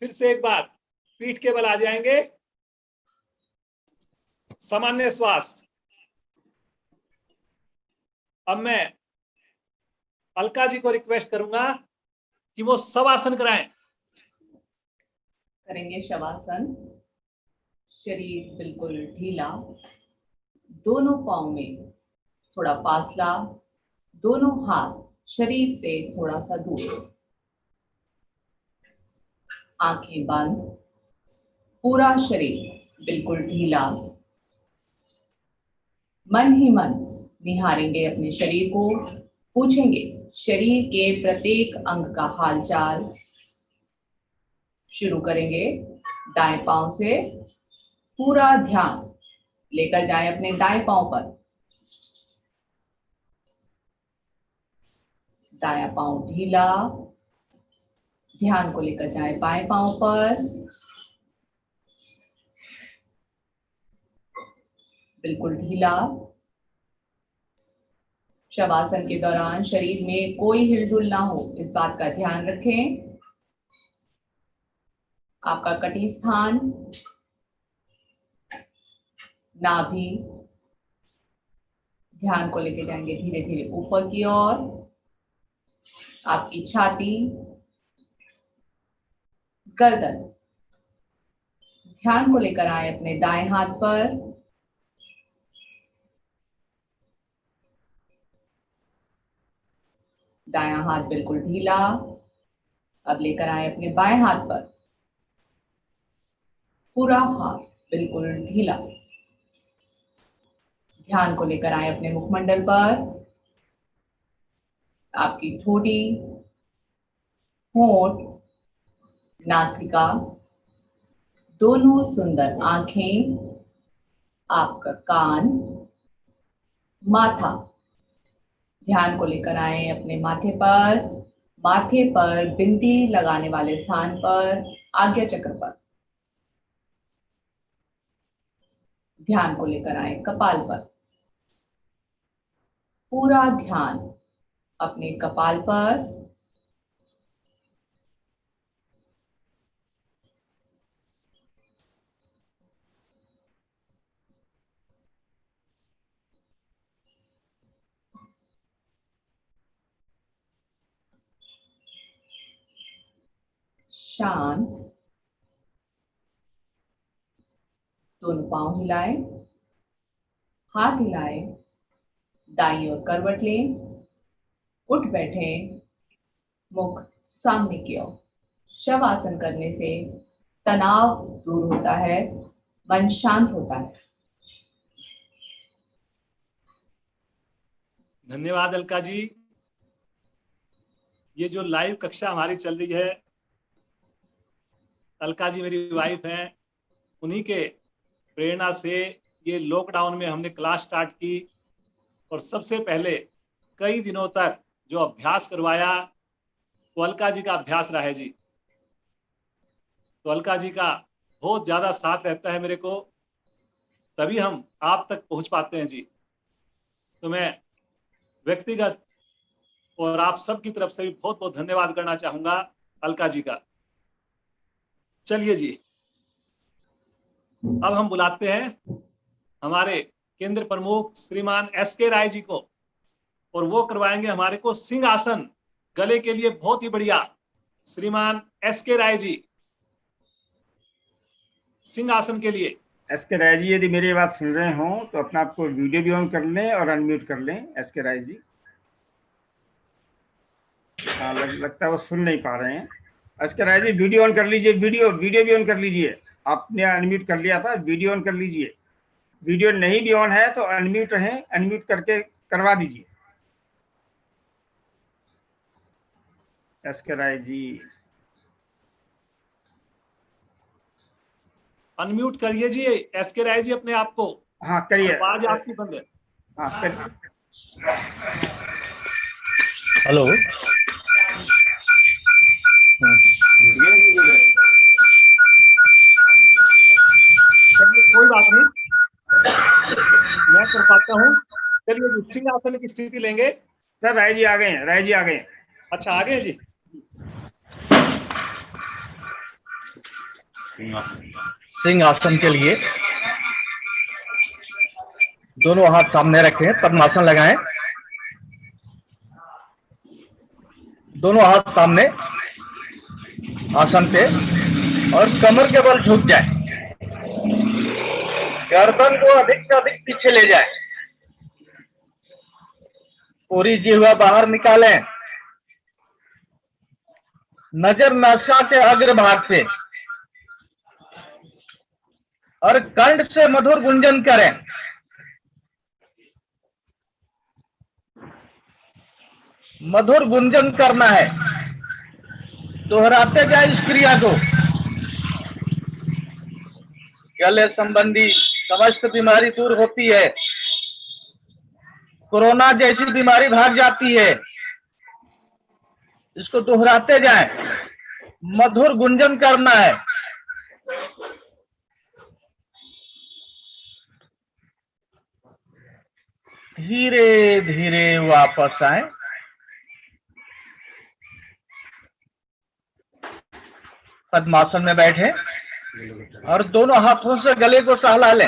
[SPEAKER 1] फिर से एक बार पीठ के बल आ जाएंगे, सामान्य श्वास। अब मैं अलका जी को रिक्वेस्ट करूंगा कि वो शवासन कराएं।
[SPEAKER 3] करेंगे शवासन। शरीर बिल्कुल ढीला, दोनों पांव में थोड़ा फासला, दोनों हाथ शरीर से थोड़ा सा दूर, आंखें बंद, पूरा शरीर बिल्कुल ढीला। मन ही मन निहारेंगे अपने शरीर को, पूछेंगे शरीर के प्रत्येक अंग का हालचाल। शुरू करेंगे दाएं पांव से। पूरा ध्यान लेकर जाएं अपने दाएं पांव पर। दायां पांव ढीला, ध्यान को लेकर जाएं बाएं पांव पर। बिल्कुल ढीला। शवासन के दौरान शरीर में कोई हिलडुल ना हो, इस बात का ध्यान रखें। आपका कटी स्थान, नाभि, ध्यान को लेके जाएंगे धीरे धीरे ऊपर की ओर। आपकी छाती, गर्दन, ध्यान को लेकर आए अपने दाएं हाथ पर। दायां हाथ बिल्कुल ढीला। अब लेकर आए अपने बाएं हाथ पर। पूरा हाथ बिल्कुल ढीला। ध्यान को लेकर आए अपने मुखमंडल पर। आपकी ठोड़ी, होंठ, नासिका, दोनों सुंदर आंखें, आपका कान, माथा। ध्यान को लेकर आए अपने माथे पर। माथे पर बिंदी लगाने वाले स्थान पर, आज्ञा चक्र पर। ध्यान को लेकर आए कपाल पर। पूरा ध्यान अपने कपाल पर। शांत। दोनों पांव हिलाए, हाथ हिलाए, दाईं ओर करवट लें, उठ बैठे, मुख सामने की ओर। शवासन करने से तनाव दूर होता है, मन शांत होता है।
[SPEAKER 1] धन्यवाद अलका जी। ये जो लाइव कक्षा हमारी चल रही है, अलका जी मेरी वाइफ हैं, उन्हीं के प्रेरणा से ये लॉकडाउन में हमने क्लास स्टार्ट की। और सबसे पहले कई दिनों तक जो अभ्यास करवाया वो अलका जी का अभ्यास रहा है जी। तो अलका जी का बहुत ज़्यादा साथ रहता है मेरे को, तभी हम आप तक पहुंच पाते हैं जी। तो मैं व्यक्तिगत और आप सबकी तरफ से भी बहुत बहुत धन्यवाद करना चाहूंगा अलका जी का। चलिए जी, अब हम बुलाते हैं हमारे केंद्र प्रमुख श्रीमान SK राय जी को, और वो करवाएंगे हमारे को सिंहासन, गले के लिए बहुत ही बढ़िया। श्रीमान SK राय जी, सिंहासन के लिए।
[SPEAKER 4] SK राय जी, यदि मेरी बात सुन रहे हो तो अपना आपको वीडियो भी ऑन कर लें और अनम्यूट कर लें। SK राय जी, हाँ, लगता है वो सुन नहीं पा रहे हैं। SK Rai ji, video on कर लीजिए, वीडियो भी ऑन कर लीजिए। आपने अनम्यूट कर लिया था, वीडियो ऑन कर लीजिए। वीडियो नहीं भी ऑन है तो अनम्यूट रहें, अनम्यूट करके करवा दीजिए। SK राय जी,
[SPEAKER 1] अनम्यूट करिए जी SK राय जी अपने आप को।
[SPEAKER 4] हाँ करिए,
[SPEAKER 1] आवाज आपकी बंद है।
[SPEAKER 4] हाँ करिए।
[SPEAKER 12] हेलो,
[SPEAKER 1] चलिए कोई बात नहीं, मैं कर पाता हूँ। चलिए जी, सिंहासन की स्थिति लेंगे।
[SPEAKER 4] सर राय जी आ गए हैं, राय जी आ गए हैं।
[SPEAKER 1] अच्छा, आ गए जी।
[SPEAKER 12] सिंहासन के लिए दोनों हाथ सामने रखें, पद्मासन लगाएं। दोनों हाथ सामने आसन पे और कमर के बल झुक जाए। गर्दन को अधिक से अधिक पीछे ले जाए। पूरी जिह्वा बाहर निकालें। नजर नासा के अग्रभाग से और कंठ से मधुर गुंजन करें। मधुर गुंजन करना है, दोहराते जाए इस क्रिया को। गले संबंधी समस्त बीमारी दूर होती है, कोरोना जैसी बीमारी भाग जाती है। इसको दोहराते जाए, मधुर गुंजन करना है। धीरे धीरे वापस आए। पद्मासन में बैठे और दोनों हाथों से गले को सहला लें।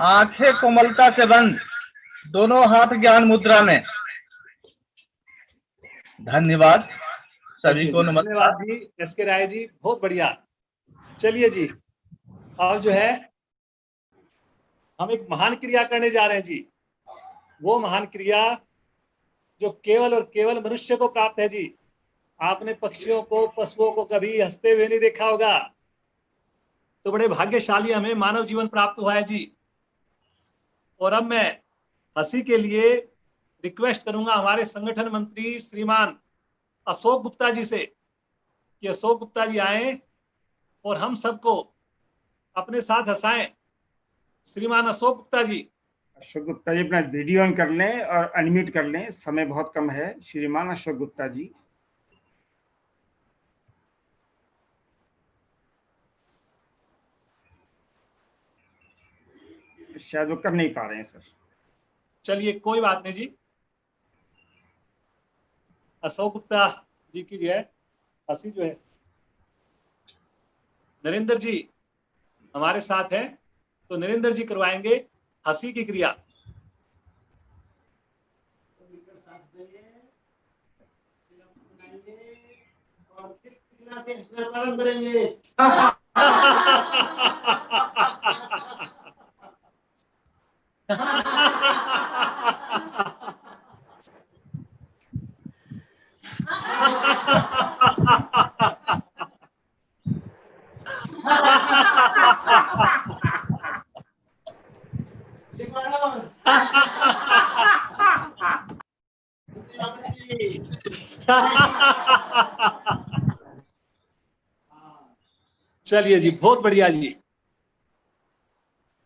[SPEAKER 12] आंखें कोमलता से बंद, दोनों हाथ ज्ञान मुद्रा में। धन्यवाद सभी को, नमस्कार।
[SPEAKER 1] धन्यवाद जी SK राय जी, बहुत बढ़िया। चलिए जी, अब जो है हम एक महान क्रिया करने जा रहे हैं जी। वो महान क्रिया जो केवल और केवल मनुष्य को प्राप्त है जी। आपने पक्षियों को, पशुओं को कभी हंसते हुए नहीं देखा होगा, तो बड़े भाग्यशाली हमें मानव जीवन प्राप्त हुआ है जी। और अब मैं हंसी के लिए रिक्वेस्ट करूंगा हमारे संगठन मंत्री श्रीमान अशोक गुप्ता जी से कि अशोक गुप्ता जी आए और हम सबको अपने साथ हंसाएं। श्रीमान अशोक गुप्ता जी।
[SPEAKER 4] अशोक गुप्ता जी, अपना वीडियो ऑन कर लें और अनम्यूट कर लें, समय बहुत कम है। श्रीमान अशोक गुप्ता जी। शायद वो कर नहीं पा रहे हैं सर।
[SPEAKER 1] चलिए कोई बात नहीं जी, अशोक गुप्ता जी की है हंसी जो है। नरेंद्र जी हमारे साथ हैं, तो नरेंद्र जी करवाएंगे हंसी की क्रिया।
[SPEAKER 10] करेंगे।
[SPEAKER 1] चलिए जी, बहुत बढ़िया जी।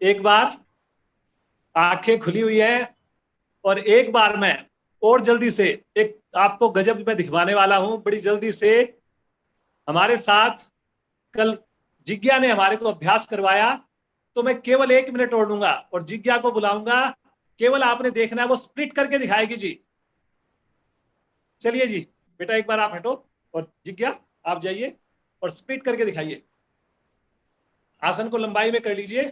[SPEAKER 1] एक बार आंखें खुली हुई है और एक बार मैं और जल्दी से एक आपको गजब में दिखवाने वाला हूं, बड़ी जल्दी से। हमारे साथ कल जिज्ञा ने हमारे को अभ्यास करवाया तो मैं केवल 1 मिनट और लूंगा और जिज्ञा को बुलाऊंगा, केवल आपने देखना है, वो स्प्लिट करके दिखाएगी जी। चलिए जी बेटा, एक बार आप हटो और जिज्ञा आप जाइए और स्प्लिट करके दिखाइए। आसन को लंबाई में कर लीजिए।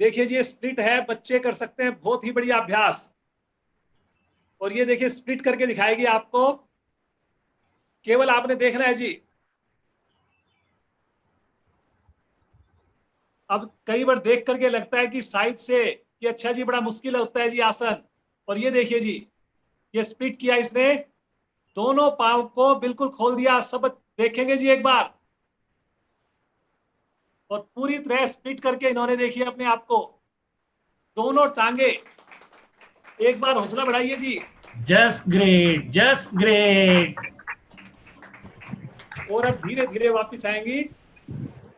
[SPEAKER 1] देखिए जी, स्प्लिट है, बच्चे कर सकते हैं, बहुत ही बढ़िया अभ्यास। और ये देखिए स्प्लिट करके दिखाएगी आपको, केवल आपने देखना है जी। अब कई बार देख करके लगता है कि साइड से कि अच्छा जी बड़ा मुश्किल होता है जी आसन, और ये देखिए जी, ये स्प्लिट किया इसने, दोनों पांव को बिल्कुल खोल दिया। सब देखेंगे जी एक बार, और पूरी तरह स्प्लिट करके इन्होंने देखिए अपने आप को, दोनों टांगे। एक बार हौसला बढ़ाइए जी।
[SPEAKER 5] Just great, just great.
[SPEAKER 1] और अब धीरे धीरे वापस आएंगी।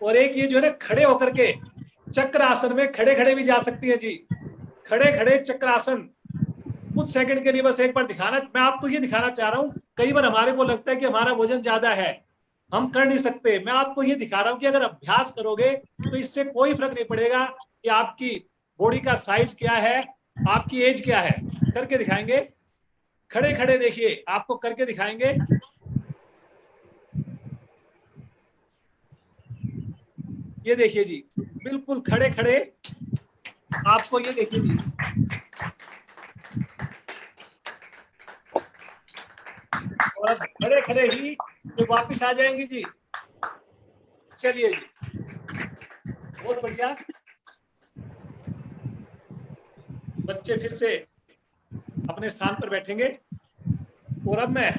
[SPEAKER 1] और एक ये जो है ना, खड़े होकर के चक्र आसन में खड़े खड़े भी जा सकती है जी। खड़े खड़े चक्र आसन कुछ सेकंड के लिए बस एक बार दिखाना, मैं आपको ये दिखाना चाह रहा हूं। कई बार हमारे को लगता है कि हमारा वजन ज्यादा है, हम कर नहीं सकते। मैं आपको ये दिखा रहा हूं कि अगर अभ्यास करोगे तो इससे कोई फर्क नहीं पड़ेगा कि आपकी बॉडी का साइज क्या है, आपकी एज क्या है। करके दिखाएंगे, खड़े खड़े देखिए, आपको करके दिखाएंगे। ये देखिए जी, बिल्कुल खड़े खड़े, आपको ये देखिए जी, और अब खड़े खड़े ही तो वापिस आ जाएंगी जी। चलिए जी, बहुत बढ़िया। बच्चे फिर से अपने स्थान पर बैठेंगे। और अब मैं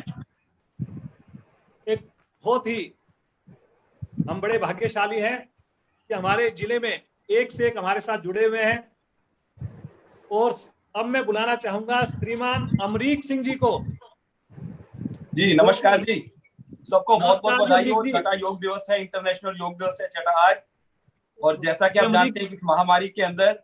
[SPEAKER 1] एक बहुत ही, हम बड़े भाग्यशाली हैं कि हमारे जिले में एक से एक हमारे साथ जुड़े हुए हैं। और अब मैं बुलाना चाहूंगा श्रीमान अमरीक सिंह जी को।
[SPEAKER 13] जी नमस्कार जी, सबको बहुत बहुत
[SPEAKER 1] नमस्कार
[SPEAKER 13] बधाई हो।
[SPEAKER 1] जी।
[SPEAKER 13] छठा योग दिवस है, इंटरनेशनल योग दिवस है छठा आज। और जैसा कि आप जानते हैं कि इस महामारी के अंदर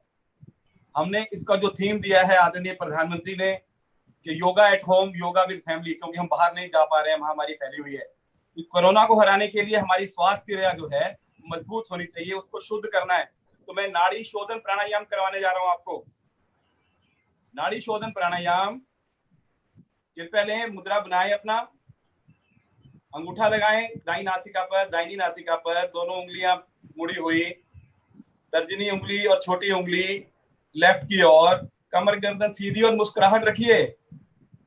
[SPEAKER 13] हमने इसका जो थीम दिया है आदरणीय प्रधानमंत्री ने कि yoga at home, yoga with family, क्योंकि हम बाहर नहीं जा पा रहे हैं, महामारी फैली हुई है। तो कोरोना को हराने के लिए हमारी स्वास्थ्य क्रिया जो है मजबूत होनी चाहिए, उसको शुद्ध करना है। तो मैं नाड़ी शोधन प्राणायाम करवाने जा रहा हूं आपको। नाड़ी शोधन प्राणायाम, कृपया लें, मुद्रा बनाएं, अपना अंगूठा लगाएं दाईं नासिका पर, दाहिनी नासिका पर, दोनों उंगलियां मुड़ी हुई, तर्जनी उंगली और छोटी उंगली लेफ्ट की ओर, कमर गर्दन सीधी और मुस्कुराहट रखिए,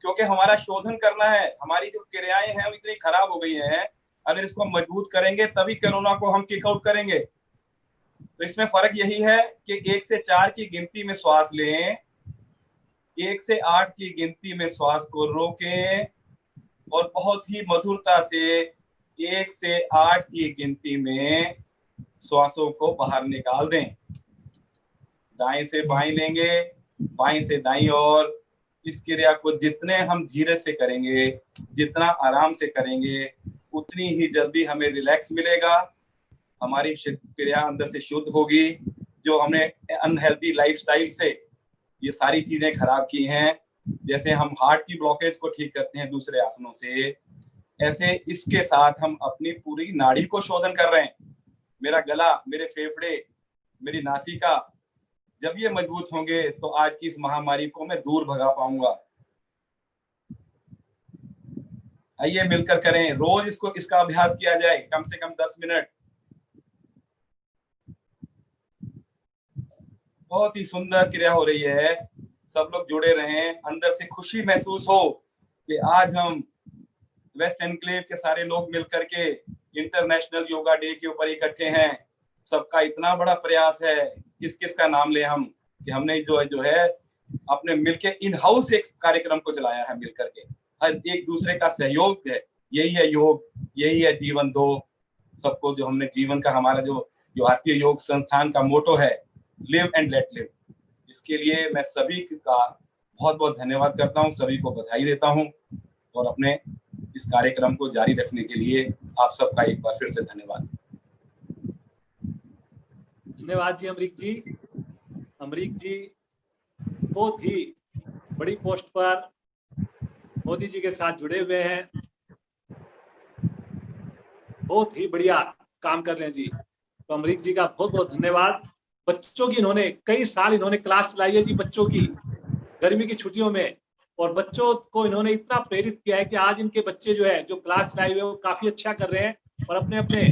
[SPEAKER 13] क्योंकि हमारा शोधन करना है। हमारी जो क्रियाएं हैं वो इतनी खराब हो गई हैं, अगर इसको मजबूत करेंगे तभी कोरोना को हम किक आउट करेंगे। तो इसमें फर्क यही है कि 1 से 4 की गिनती में श्वास लें, 1 से 8 की गिनती में श्वास को रोकें और बहुत ही मधुरता से 1 से 8 की गिनती में श्वासों को बाहर निकाल दें। दाएं से बाएं लेंगे, बाएं से दाईं ओर। इस क्रिया को जितने हम धीरे से करेंगे, जितना आराम से करेंगे, उतनी ही जल्दी हमें रिलैक्स मिलेगा, हमारी क्रिया अंदर से शुद्ध होगी। जो हमने अनहेल्दी लाइफस्टाइल से ये सारी चीजें खराब की हैं, जैसे हम हार्ट की ब्लॉकेज को ठीक करते हैं दूसरे आसनों से, ऐसे इसके साथ हम अपनी पूरी नाड़ी को शोधन कर रहे हैं। मेरा गला, मेरे फेफड़े, मेरी नासिका, जब ये मजबूत होंगे तो आज की इस महामारी को मैं दूर भगा पाऊंगा। आइए मिलकर करें, रोज इसका अभ्यास किया जाए, कम से कम 10 मिनट। बहुत ही सुंदर क्रिया हो रही है, सब लोग जुड़े रहें। अंदर से खुशी महसूस हो कि आज हम वेस्ट एनक्लेव के सारे लोग मिलकर के इंटरनेशनल योगा डे के ऊपर इकट्ठे हैं। सबका इतना बड़ा प्रयास है, किस किस का नाम ले हम, कि हमने जो है अपने मिलके इन हाउस एक कार्यक्रम को चलाया है मिलकर के, हर एक दूसरे का सहयोग है। यही है योग, यही है जीवन दो। सबको जो हमने जीवन का, हमारा जो भारतीय योग संस्थान का मोटो है, लिव एंड लेट लिव, इसके लिए मैं सभी का बहुत बहुत धन्यवाद करता हूं, सभी को बधाई देता हूं और अपने इस कार्यक्रम को जारी रखने के लिए आप सबका एक बार फिर से धन्यवाद।
[SPEAKER 1] धन्यवाद जी अमरीक जी। अमरीक जी बहुत ही बड़ी पोस्ट पर मोदी जी के साथ जुड़े हुए हैं, बहुत ही बढ़िया काम कर रहे हैं जी। तो अमरीक जी का बहुत बहुत धन्यवाद। बच्चों की इन्होंने कई साल इन्होंने क्लास चलाई है जी बच्चों की गर्मी की छुट्टियों में, और बच्चों को इन्होंने इतना प्रेरित किया है कि आज इनके बच्चे जो है जो क्लास चलाए हुए वो काफी अच्छा कर रहे हैं और अपने अपने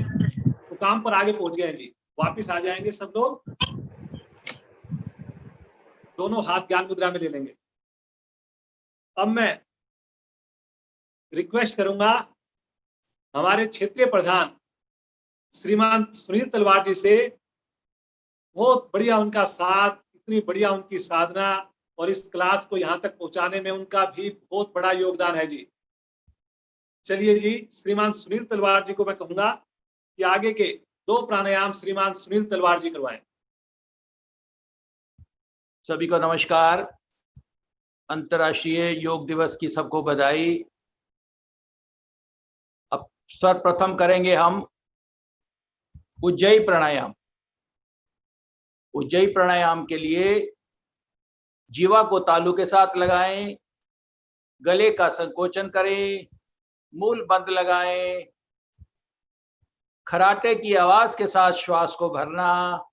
[SPEAKER 1] मुकाम पर आगे पहुंच गए हैं जी। वापिस आ जाएंगे सब लोग, दोनों हाथ ज्ञान मुद्रा में ले लेंगे। अब मैं रिक्वेस्ट करूंगा हमारे क्षेत्रीय प्रधान श्रीमान सुनील तलवार जी से, बहुत बढ़िया उनका साथ, इतनी बढ़िया उनकी साधना और इस क्लास को यहां तक पहुंचाने में उनका भी बहुत बड़ा योगदान है जी। चलिए जी, श्रीमान सुनील तलवार जी को मैं कहूंगा कि आगे के 2 प्राणायाम श्रीमान सुनील तलवार जी करवाएं।
[SPEAKER 14] सभी को नमस्कार। अंतर्राष्ट्रीय योग दिवस की सबको बधाई। अब सर्वप्रथम करेंगे हम उज्जयी प्राणायाम। उज्जयी प्राणायाम के लिए जीवा को तालू के साथ लगाएं, गले का संकोचन करें, मूल बंद लगाएं, खराटे की आवाज के साथ श्वास को भरना,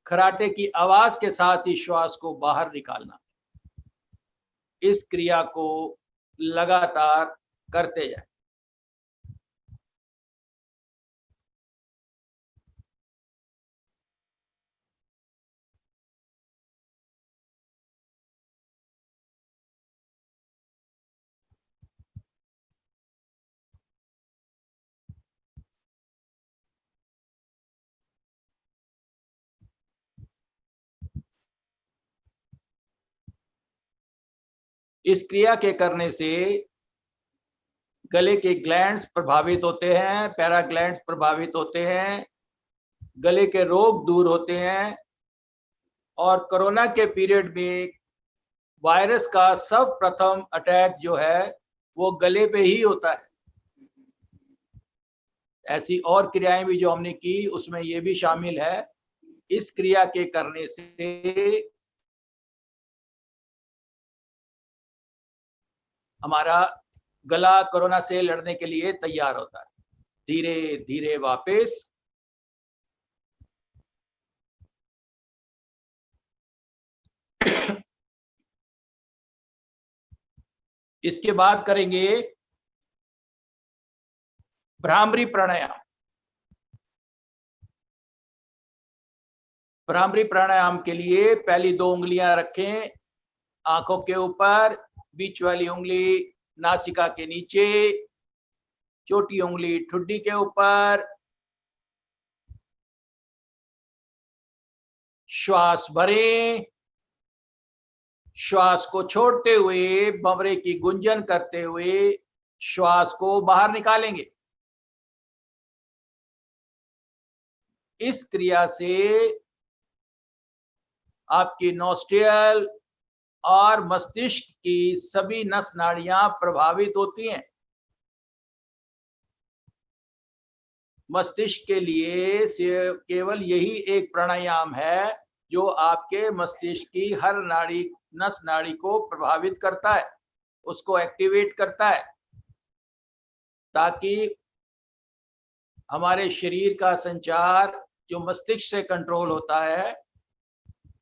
[SPEAKER 14] खराटे की आवाज के साथ ही श्वास को बाहर निकालना। इस क्रिया को लगातार करते जाएं। इस क्रिया के करने से गले के ग्लैंड्स प्रभावित होते हैं, पैराग्लैंड्स प्रभावित होते हैं, गले के रोग दूर होते हैं और कोरोना के पीरियड में वायरस का सब प्रथम अटैक जो है वो गले पे ही होता है। ऐसी और क्रियाएं भी जो हमने की उसमें ये भी शामिल है। इस क्रिया के करने से हमारा गला कोरोना से लड़ने के लिए तैयार होता है। धीरे धीरे वापस। इसके बाद करेंगे भ्रामरी प्राणायाम। भ्रामरी प्राणायाम के लिए पहली 2 उंगलियां रखें आंखों के ऊपर, बीच वाली उंगली नासिका के नीचे, छोटी उंगली ठुड्डी के ऊपर। श्वास भरें, श्वास को छोड़ते हुए भंवरे की गुंजन करते हुए श्वास को बाहर निकालेंगे। इस क्रिया से आपकी नॉस्ट्रियल और मस्तिष्क की सभी नस नाड़ियां प्रभावित होती हैं। मस्तिष्क के लिए केवल यही एक प्राणायाम है जो आपके मस्तिष्क की हर नाड़ी, नस नाड़ी को प्रभावित करता है, उसको एक्टिवेट करता है, ताकि हमारे शरीर का संचार जो मस्तिष्क से कंट्रोल होता है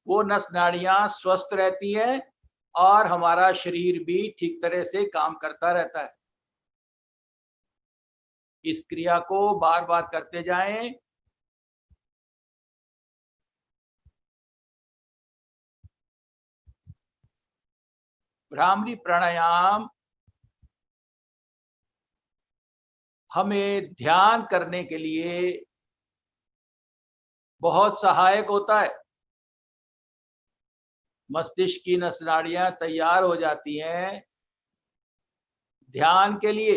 [SPEAKER 14] वो नस नाड़ियां स्वस्थ रहती हैं और हमारा शरीर भी ठीक तरह से काम करता रहता है। इस क्रिया को बार बार करते जाएं। भ्रामरी प्राणायाम हमें ध्यान करने के लिए बहुत सहायक होता है। मस्तिष्क की नस नाड़ियां तैयार हो जाती हैं ध्यान के लिए।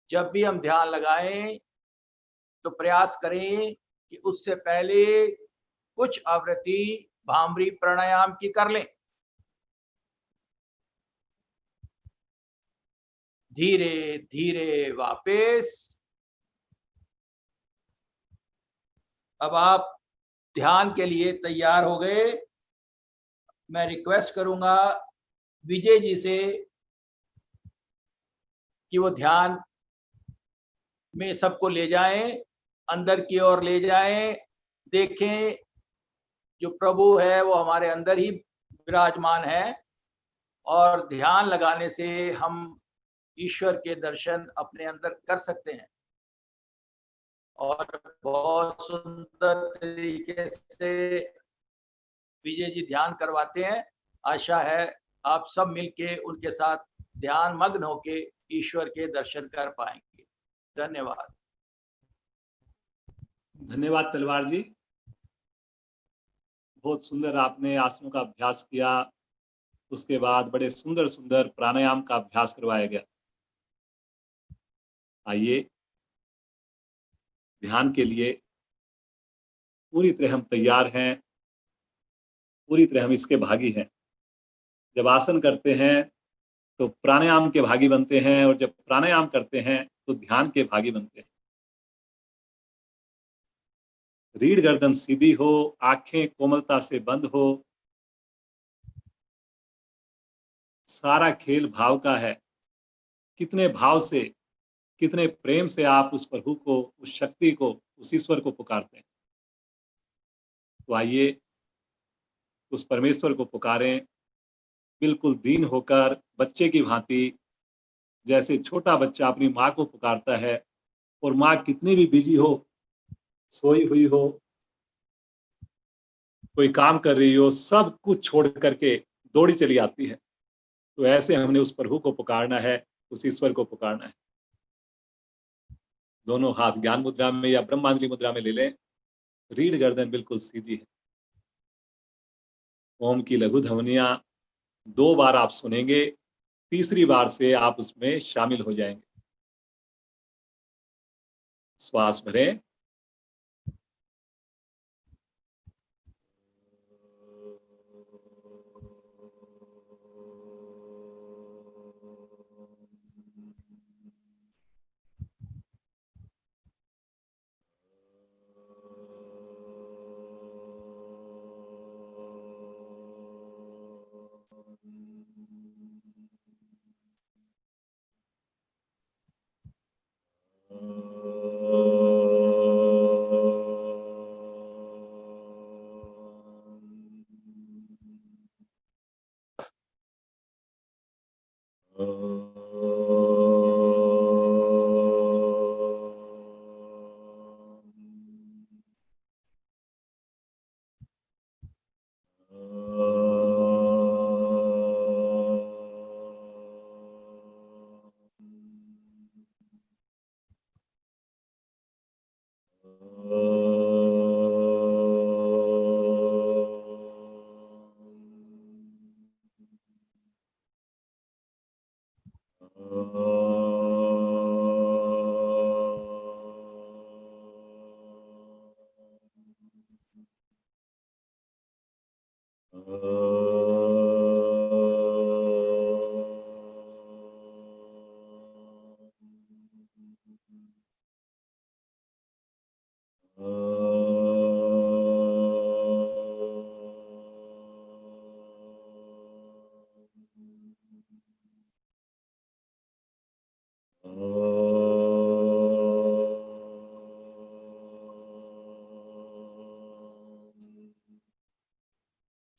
[SPEAKER 14] जब भी हम ध्यान लगाएं तो प्रयास करें कि उससे पहले कुछ आवृत्ति भ्रामरी प्राणायाम की कर लें। धीरे धीरे वापस। अब आप ध्यान के लिए तैयार हो गए। मैं रिक्वेस्ट करूंगा विजय जी से कि वो ध्यान में सबको ले जाएं, अंदर की ओर ले जाएं। देखें जो प्रभु है वो हमारे अंदर ही विराजमान है, और ध्यान लगाने से हम ईश्वर के दर्शन अपने अंदर कर सकते हैं। और बहुत सुंदर तरीके से विजय जी ध्यान करवाते हैं। आशा है आप सब मिलके उनके साथ ध्यान मग्न होके ईश्वर के दर्शन कर पाएंगे। धन्यवाद।
[SPEAKER 1] धन्यवाद तलवार जी, बहुत सुंदर आपने आसनों का अभ्यास किया। उसके बाद बड़े सुंदर सुंदर प्राणायाम का अभ्यास करवाया गया। आइए ध्यान के लिए पूरी तरह हम तैयार हैं, पूरी तरह हम इसके भागी हैं। जब आसन करते हैं तो प्राणायाम के भागी बनते हैं, और जब प्राणायाम करते हैं तो ध्यान के भागी बनते हैं। रीढ़ गर्दन सीधी हो, आंखें कोमलता से बंद हो। सारा खेल भाव का है। कितने भाव से, कितने प्रेम से आप उस प्रभु को, उस शक्ति को, उस ईश्वर को पुकारते हैं। तो आइए उस परमेश्वर को पुकारें, बिल्कुल दीन होकर, बच्चे की भांति। जैसे छोटा बच्चा अपनी माँ को पुकारता है, और माँ कितनी भी बिजी हो, सोई हुई हो, कोई काम कर रही हो, सब कुछ छोड़ करके दौड़ी चली आती है। तो ऐसे हमने उस प्रभु को पुकारना है, उस ईश्वर को पुकारना है। दोनों हाथ ज्ञान मुद्रा में या ब्रह्मांडली मुद्रा में ले लें। रीढ़ गर्दन बिल्कुल सीधी है। ओम की लघु ध्वनियां 2 बार आप सुनेंगे, तीसरी बार से आप उसमें शामिल हो जाएंगे। श्वास भरें।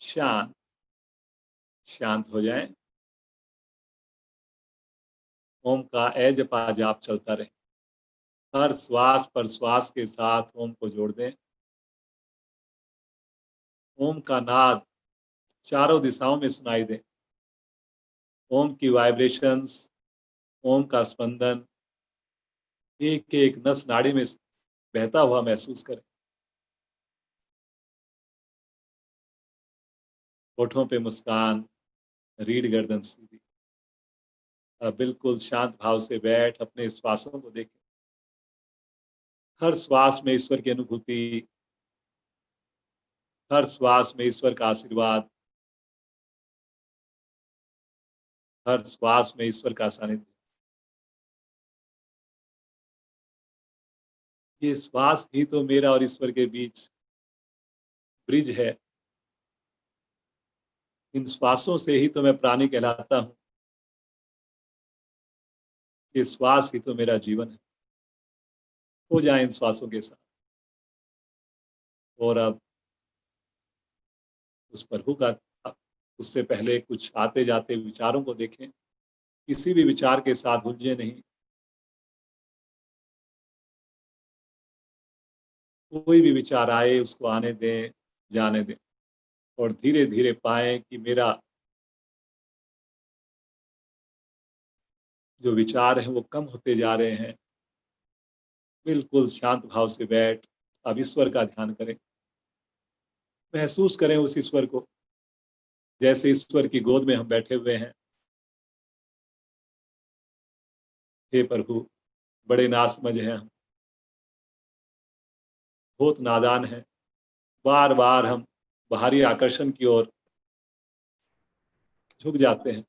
[SPEAKER 1] शांत शांत हो जाएं। ओम का ए जपा जाप चलता रहे। हर श्वास पर श्वास के साथ ओम को जोड़ दें। ओम का नाद चारों दिशाओं में सुनाई दे। ओम की वाइब्रेशंस, ओम का स्पंदन एक एक नस नाड़ी में बहता हुआ महसूस करें। होठों पे मुस्कान, रीढ़ गर्दन सीधी। अब बिल्कुल शांत भाव से बैठ अपने श्वासों को देखें। हर श्वास में ईश्वर की अनुभूति, हर श्वास में ईश्वर का आशीर्वाद, हर श्वास में ईश्वर का सानिध्य। ये श्वास ही तो मेरा और ईश्वर के बीच ब्रिज है। इन श्वासों से ही तो मैं प्राणी कहलाता हूं। ये श्वास ही तो मेरा जीवन है, हो जाए इन श्वासों के साथ। और अब उस प्रभु का, उससे पहले कुछ आते जाते विचारों को देखें, किसी भी विचार के साथ उलझे नहीं। कोई भी विचार आए उसको आने दें, जाने दें, और धीरे धीरे पाएं कि मेरा जो विचार है वो कम होते जा रहे हैं। बिल्कुल शांत भाव से बैठ अब ईश्वर का ध्यान करें, महसूस करें उस ईश्वर को, जैसे ईश्वर की गोद में हम बैठे हुए हैं। हे प्रभु, बड़े नासमझ हैं हम, बहुत नादान हैं। बार बार हम बाहरी आकर्षण की ओर झुक जाते हैं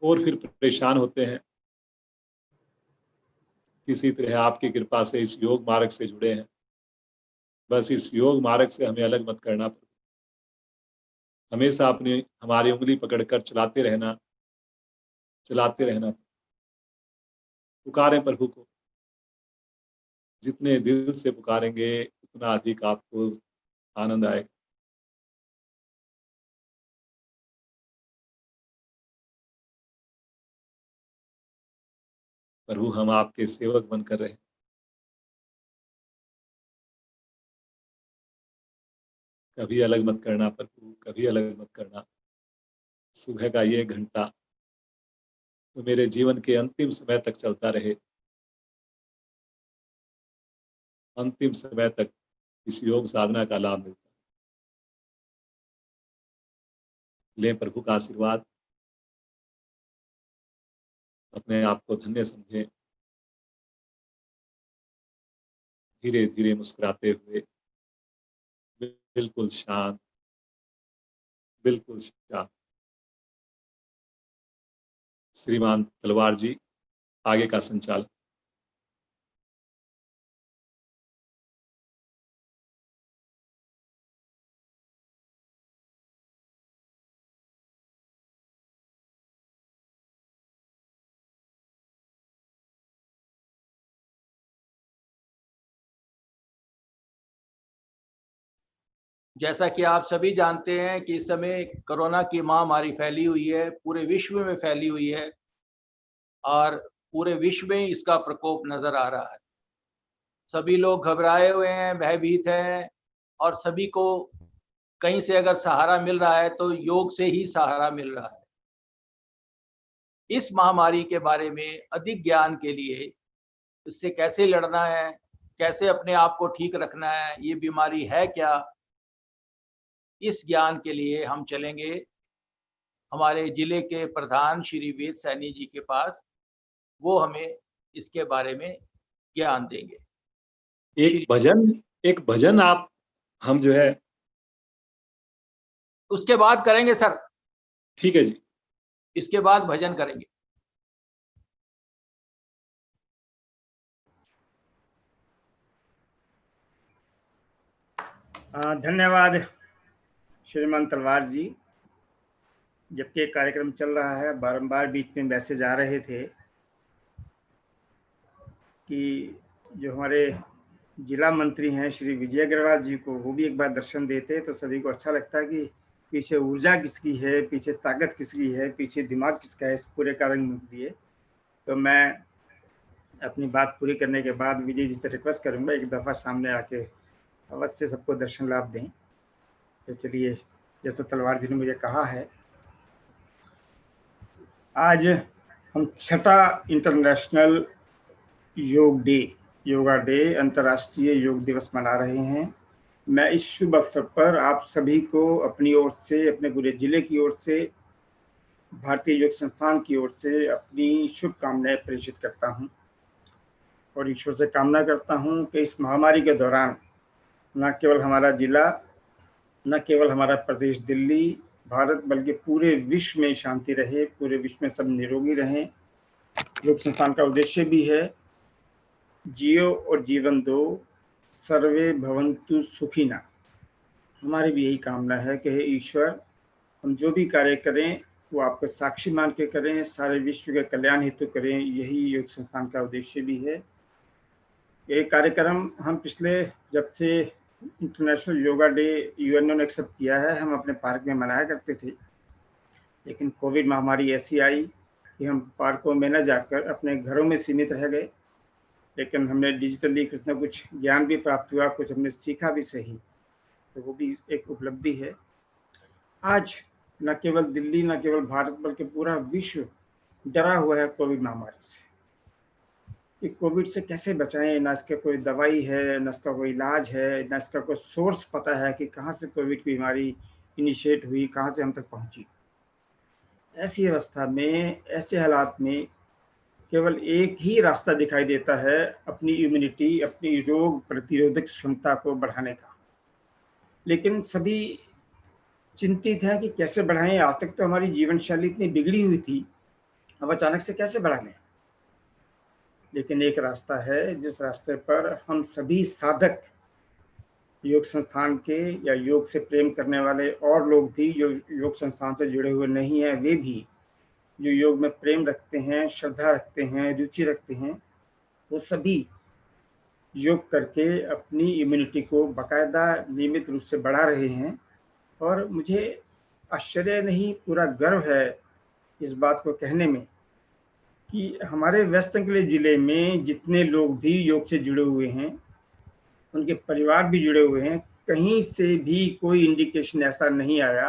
[SPEAKER 1] और फिर परेशान होते हैं। किसी तरह आपकी कृपा से इस योग मार्ग से जुड़े हैं, बस इस योग मार्ग से हमें अलग मत करना। हमेशा अपनी हमारी उंगली पकड़कर चलाते रहना। पुकारें प्रभु को, जितने दिल से पुकारेंगे उतना अधिक आपको आनंद आएगा। प्रभु, हम आपके सेवक बनकर रहे। कभी अलग मत करना प्रभु, कभी अलग मत करना। सुबह का ये घंटा तो मेरे जीवन के अंतिम समय तक चलता रहे, अंतिम समय तक इस योग साधना का लाभ मिलता। ले प्रभु का आशीर्वाद, अपने आप को धन्य समझें। धीरे धीरे मुस्कुराते हुए, बिल्कुल शांत, बिल्कुल शांत। श्रीमान तलवार जी, आगे का संचालन।
[SPEAKER 14] जैसा कि आप सभी जानते हैं कि इस समय कोरोना की महामारी फैली हुई है, पूरे विश्व में फैली हुई है और पूरे विश्व में इसका प्रकोप नजर आ रहा है। सभी लोग घबराए हुए हैं, भयभीत हैं और सभी को कहीं से अगर सहारा मिल रहा है तो योग से ही सहारा मिल रहा है। इस महामारी के बारे में अधिक ज्ञान के लिए, इससे कैसे लड़ना है, कैसे अपने आप को ठीक रखना है, ये बीमारी है क्या, इस ज्ञान के लिए हम चलेंगे हमारे जिले के प्रधान श्री वेद सैनी जी के पास। वो हमें इसके बारे में ज्ञान देंगे।
[SPEAKER 1] एक भजन आप हम जो है
[SPEAKER 14] उसके बाद करेंगे सर।
[SPEAKER 1] ठीक है जी,
[SPEAKER 14] इसके बाद भजन करेंगे।
[SPEAKER 4] धन्यवाद श्रीमान तलवार जी। जबकि कार्यक्रम चल रहा है, बारंबार बीच में मैसेज आ रहे थे कि जो हमारे जिला मंत्री हैं श्री विजय अग्रवाल जी को, वो भी एक बार दर्शन देते तो सभी को अच्छा लगता कि पीछे ऊर्जा किसकी है, पीछे ताकत किसकी है, पीछे दिमाग किसका है इस पूरे कार्य में लिए। तो मैं अपनी बात पूरी करने के बाद विजय जी से रिक्वेस्ट करूंगा एक दफ़ा सामने आके अवश्य सबको दर्शन लाभ दें। तो चलिए, जैसा तलवार जी ने मुझे कहा है, आज हम 6वां इंटरनेशनल योग डे, योगा डे, अंतर्राष्ट्रीय योग दिवस मना रहे हैं। मैं इस शुभ अवसर पर आप सभी को अपनी ओर से, अपने पूरे जिले की ओर से, भारतीय योग संस्थान की ओर से अपनी शुभकामनाएं प्रेषित करता हूं और ईश्वर से कामना करता हूं कि इस महामारी के दौरान न केवल हमारा जिला, न केवल हमारा प्रदेश दिल्ली, भारत, बल्कि पूरे विश्व में शांति रहे, पूरे विश्व में सब निरोगी रहें। योग संस्थान का उद्देश्य भी है जियो और जीवन दो, सर्वे भवन्तु सुखिना। हमारी भी यही कामना है कि हे ईश्वर, हम जो भी कार्य करें वो आपको साक्षी मान के करें, सारे विश्व के कल्याण हेतु करें, यही योग संस्थान का उद्देश्य भी है। ये कार्यक्रम हम पिछले जब से इंटरनेशनल योगा डे यूएनओ ने एक्सेप्ट किया है, हम अपने पार्क में मनाया करते थे, लेकिन कोविड महामारी ऐसी आई कि हम पार्कों में न जाकर अपने घरों में सीमित रह गए। लेकिन हमने डिजिटली कुछ ना कुछ ज्ञान भी प्राप्त हुआ, कुछ हमने सीखा भी सही, तो वो भी एक उपलब्धि है। आज न केवल दिल्ली, न केवल भारत, बल्कि पूरा विश्व डरा हुआ है कोविड महामारी से कि कोविड से कैसे बचाएं। ना इसका कोई दवाई है, ना इसका कोई इलाज है, ना इसका कोई सोर्स पता है कि कहाँ से कोविड की बीमारी इनिशिएट हुई, कहाँ से हम तक पहुँची। ऐसी अवस्था में, ऐसे हालात में केवल एक ही रास्ता दिखाई देता है अपनी इम्यूनिटी, अपनी रोग प्रतिरोधक क्षमता को बढ़ाने का। लेकिन सभी चिंतित हैं कि कैसे बढ़ाएं। आज तक तो हमारी जीवन शैली इतनी बिगड़ी हुई थी, अब अचानक से कैसे बढ़ा लें। लेकिन एक रास्ता है जिस रास्ते पर हम सभी साधक, योग संस्थान के या योग से प्रेम करने वाले और लोग भी जो योग संस्थान से जुड़े हुए नहीं हैं, वे भी जो योग में प्रेम रखते हैं, श्रद्धा रखते हैं, रुचि रखते हैं, वो सभी योग करके अपनी इम्यूनिटी को बाकायदा नियमित रूप से बढ़ा रहे हैं। और मुझे आश्चर्य नहीं, पूरा गर्व है इस बात को कहने में कि हमारे वेस्ट एंकलेव जिले में जितने लोग भी योग से जुड़े हुए हैं, उनके परिवार भी जुड़े हुए हैं, कहीं से भी कोई इंडिकेशन ऐसा नहीं आया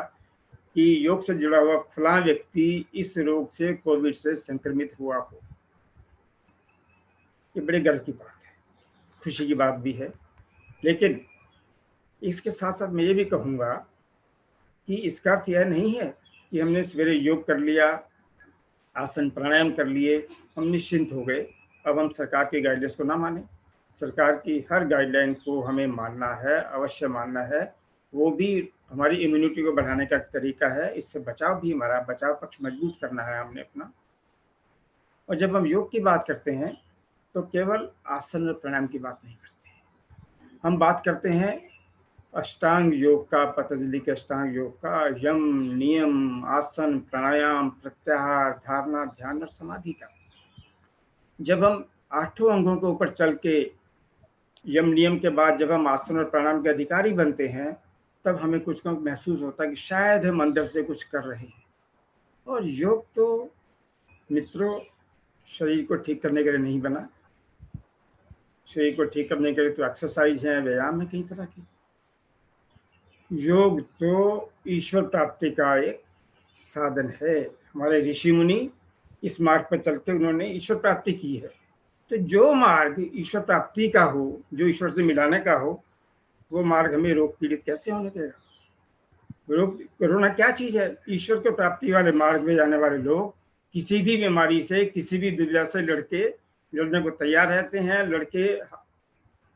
[SPEAKER 4] कि योग से जुड़ा हुआ फलां व्यक्ति इस रोग से, कोविड से संक्रमित हुआ हो। ये बड़े गर्व की बात है, खुशी की बात भी है। लेकिन इसके साथ साथ मैं ये भी कहूँगा कि इसका अर्थ यह नहीं है कि हमने सवेरे योग कर लिया, आसन प्राणायाम कर लिए, हम निश्चिंत हो गए, अब हम सरकार की गाइडलाइंस को ना माने। सरकार की हर गाइडलाइन को हमें मानना है, अवश्य मानना है। वो भी हमारी इम्यूनिटी को बढ़ाने का तरीका है, इससे बचाव भी, हमारा बचाव पक्ष मजबूत करना है हमने अपना। और जब हम योग की बात करते हैं तो केवल आसन और प्राणायाम की बात नहीं करते हैं, हम बात करते हैं अष्टांग योग का, पतंजलि के अष्टांग योग का, यम, नियम, आसन, प्राणायाम, प्रत्याहार, धारणा, ध्यान और समाधि का। जब हम 8 अंगों के ऊपर चल के यम नियम के बाद जब हम आसन और प्राणायाम के अधिकारी बनते हैं, तब हमें कुछ ना महसूस होता है कि शायद हम अंदर से कुछ कर रहे हैं। और योग तो मित्रों शरीर को ठीक करने के लिए नहीं बना, शरीर को ठीक करने के लिए तो एक्सरसाइज है, व्यायाम है कई तरह की। योग तो ईश्वर प्राप्ति का एक साधन है। हमारे ऋषि मुनि इस मार्ग पर चल के उन्होंने ईश्वर प्राप्ति की है। तो जो मार्ग ईश्वर प्राप्ति का हो, जो ईश्वर से मिलाने का हो, वो मार्ग हमें रोग पीड़ित कैसे होने देगा। रोग, कोरोना क्या चीज है? ईश्वर को प्राप्ति वाले मार्ग में जाने वाले लोग किसी भी बीमारी से, किसी भी दुविधा से लड़ने को तैयार रहते हैं, लड़के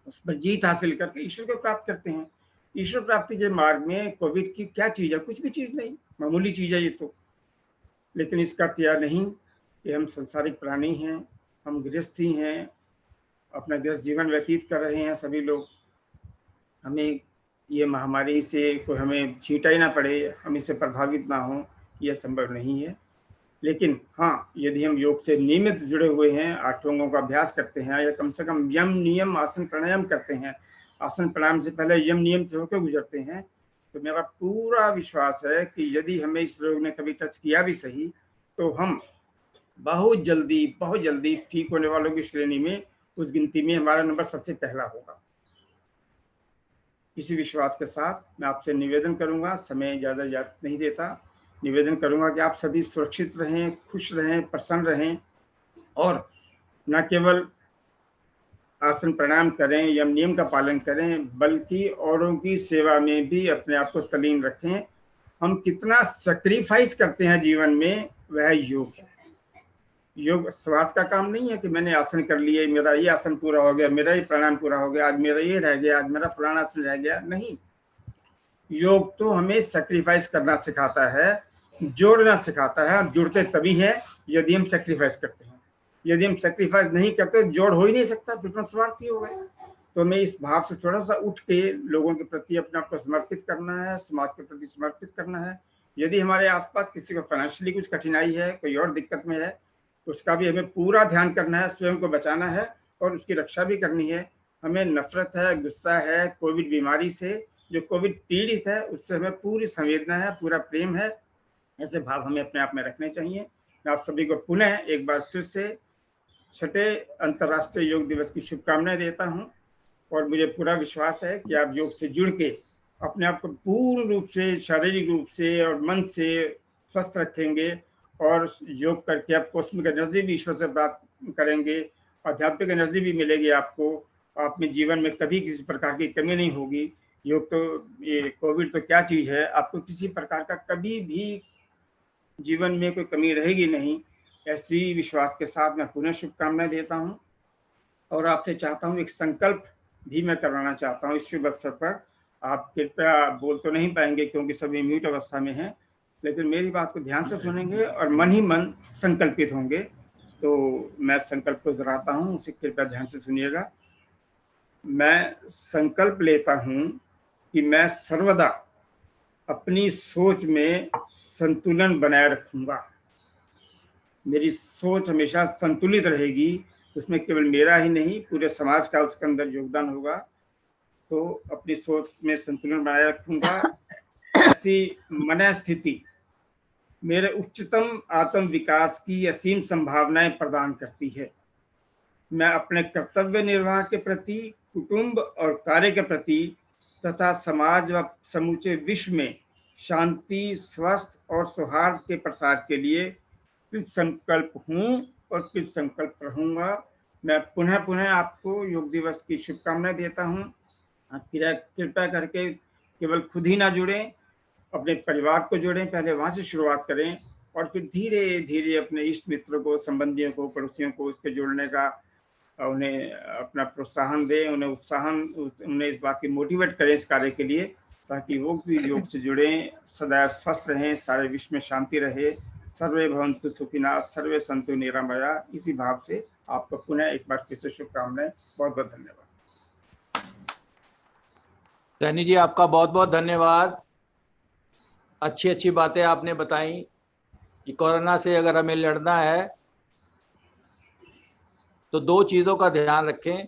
[SPEAKER 4] उस पर जीत हासिल करके ईश्वर को प्राप्त करते हैं। ईश्वर प्राप्ति के मार्ग में कोविड की क्या चीज है? कुछ भी चीज नहीं, मामूली चीज है ये तो। लेकिन इसका अर्थ यह नहीं कि हम संसारिक प्राणी हैं, हम गृहस्थी हैं, अपना गृहस्थ जीवन व्यतीत कर रहे हैं सभी लोग। हमें ये महामारी से कोई हमें छींटा ही ना पड़े, हम इससे प्रभावित ना हों, यह संभव नहीं है। लेकिन हाँ, यदि हम योग से नियमित जुड़े हुए हैं, 8 अंगों का अभ्यास करते हैं, या कम से कम यम, नियम, आसन, प्राणायाम करते हैं, आसन प्राणायाम से पहले यम नियम से होकर गुजरते हैं, तो मेरा पूरा विश्वास है कि यदि हमें इस रोग ने कभी टच किया भी सही, तो हम बहुत जल्दी ठीक होने वालों की श्रेणी में, उस गिनती में हमारा नंबर सबसे पहला होगा। इसी विश्वास के साथ मैं आपसे निवेदन करूंगा, समय ज़्यादा नहीं देता, निवेदन करूंगा कि आप सभी सुरक्षित रहें, खुश रहें, प्रसन्न रहें, और न केवल आसन प्राणायाम करें, यम नियम का पालन करें, बल्कि औरों की सेवा में भी अपने आप को तल्लीन रखें। हम कितना सैक्रिफाइस करते हैं जीवन में, वह योग है। योग स्वार्थ का काम नहीं है कि मैंने आसन कर लिए, मेरा ये आसन पूरा हो गया, मेरा ये प्राणायाम पूरा हो गया, आज मेरा ये रह गया, आज मेरा फलाना आसन रह गया। नहीं, योग तो हमें सैक्रिफाइस करना सिखाता है, जोड़ना सिखाता है। हम जुड़ते तभी है यदि हम सैक्रिफाइस करते हैं। यदि हम सैक्रिफाइस नहीं करते, जोड़ हो ही नहीं सकता, फिर तो स्वार्थी हो गए। तो हमें इस भाव से थोड़ा सा उठ के लोगों के प्रति अपने आप को समर्पित करना है, समाज के प्रति समर्पित करना है, यदि हमारे आसपास किसी को फाइनेंशियली कुछ कठिनाई है, कोई और दिक्कत में है, तो उसका भी हमें पूरा ध्यान करना है, स्वयं को बचाना है और उसकी रक्षा भी करनी है। हमें नफरत है, गुस्सा है कोविड बीमारी से, जो कोविड पीड़ित है उससे हमें पूरी संवेदना है, पूरा प्रेम है, ऐसे भाव हमें अपने आप में रखने चाहिए। मैं आप सभी को पुनः एक बार फिर से 6ठे अंतर्राष्ट्रीय योग दिवस की शुभकामनाएं देता हूं और मुझे पूरा विश्वास है कि आप योग से जुड़ के अपने आप को पूर्ण रूप से, शारीरिक रूप से और मन से स्वस्थ रखेंगे और योग करके आप कॉस्मिक एनर्जी भी ईश्वर से प्राप्त करेंगे, आध्यात्मिक एनर्जी भी मिलेगी आपको। आप में जीवन में कभी किसी प्रकार की कमी नहीं होगी। योग तो, ये कोविड तो क्या चीज़ है, आपको किसी प्रकार का कभी भी जीवन में कोई कमी रहेगी नहीं। ऐसी विश्वास के साथ मैं पुनः शुभकामनाएं देता हूं और आपसे चाहता हूं एक संकल्प भी मैं करवाना चाहता हूं इस शुभ अवसर पर। आप कृपया बोल तो नहीं पाएंगे क्योंकि सभी म्यूट अवस्था में हैं, लेकिन मेरी बात को ध्यान से सुनेंगे और मन ही मन संकल्पित होंगे। तो मैं संकल्प को दोहराता हूं, उसे कृपया ध्यान से सुनिएगा। मैं संकल्प लेता हूं कि मैं सर्वदा अपनी सोच में संतुलन बनाए रखूंगा। मेरी सोच हमेशा संतुलित रहेगी, उसमें केवल मेरा ही नहीं पूरे समाज का उसके अंदर योगदान होगा। तो अपनी सोच में संतुलन बनाए रखूंगा। ऐसी मनस्थिति मेरे उच्चतम आत्म विकास की असीम संभावनाएं प्रदान करती है। मैं अपने कर्तव्य निर्वाह के प्रति, कुटुंब और कार्य के प्रति तथा समाज व समूचे विश्व में शांति, स्वास्थ्य और सौहार्द के प्रसार के लिए कृत संकल्प हूँ और कृत संकल्प रहूँगा। मैं पुनः आपको योग दिवस की शुभकामनाएं देता हूँ। कृपया करके केवल खुद ही ना जुड़ें, अपने परिवार को जोड़ें, पहले वहाँ से शुरुआत करें और फिर धीरे धीरे अपने इष्ट मित्रों को, संबंधियों को, पड़ोसियों को इसके जोड़ने का उन्हें अपना प्रोत्साहन दें, उन्हें इस बात की मोटिवेट करें इस कार्य के लिए, ताकि वो भी योग से जुड़ें, सदैव स्वस्थ रहें, सारे विश्व में शांति रहे। सर्वे भवन्तु सुखिनः, सर्वे सन्तु निरामया। इसी भाव से आपको पुनः एक बार फिर से शुभकामनाएं। बहुत बहुत धन्यवाद।
[SPEAKER 14] सैनी जी, आपका बहुत बहुत धन्यवाद। अच्छी अच्छी बातें आपने बताई कि कोरोना से अगर हमें लड़ना है तो 2 चीज़ों का ध्यान रखें।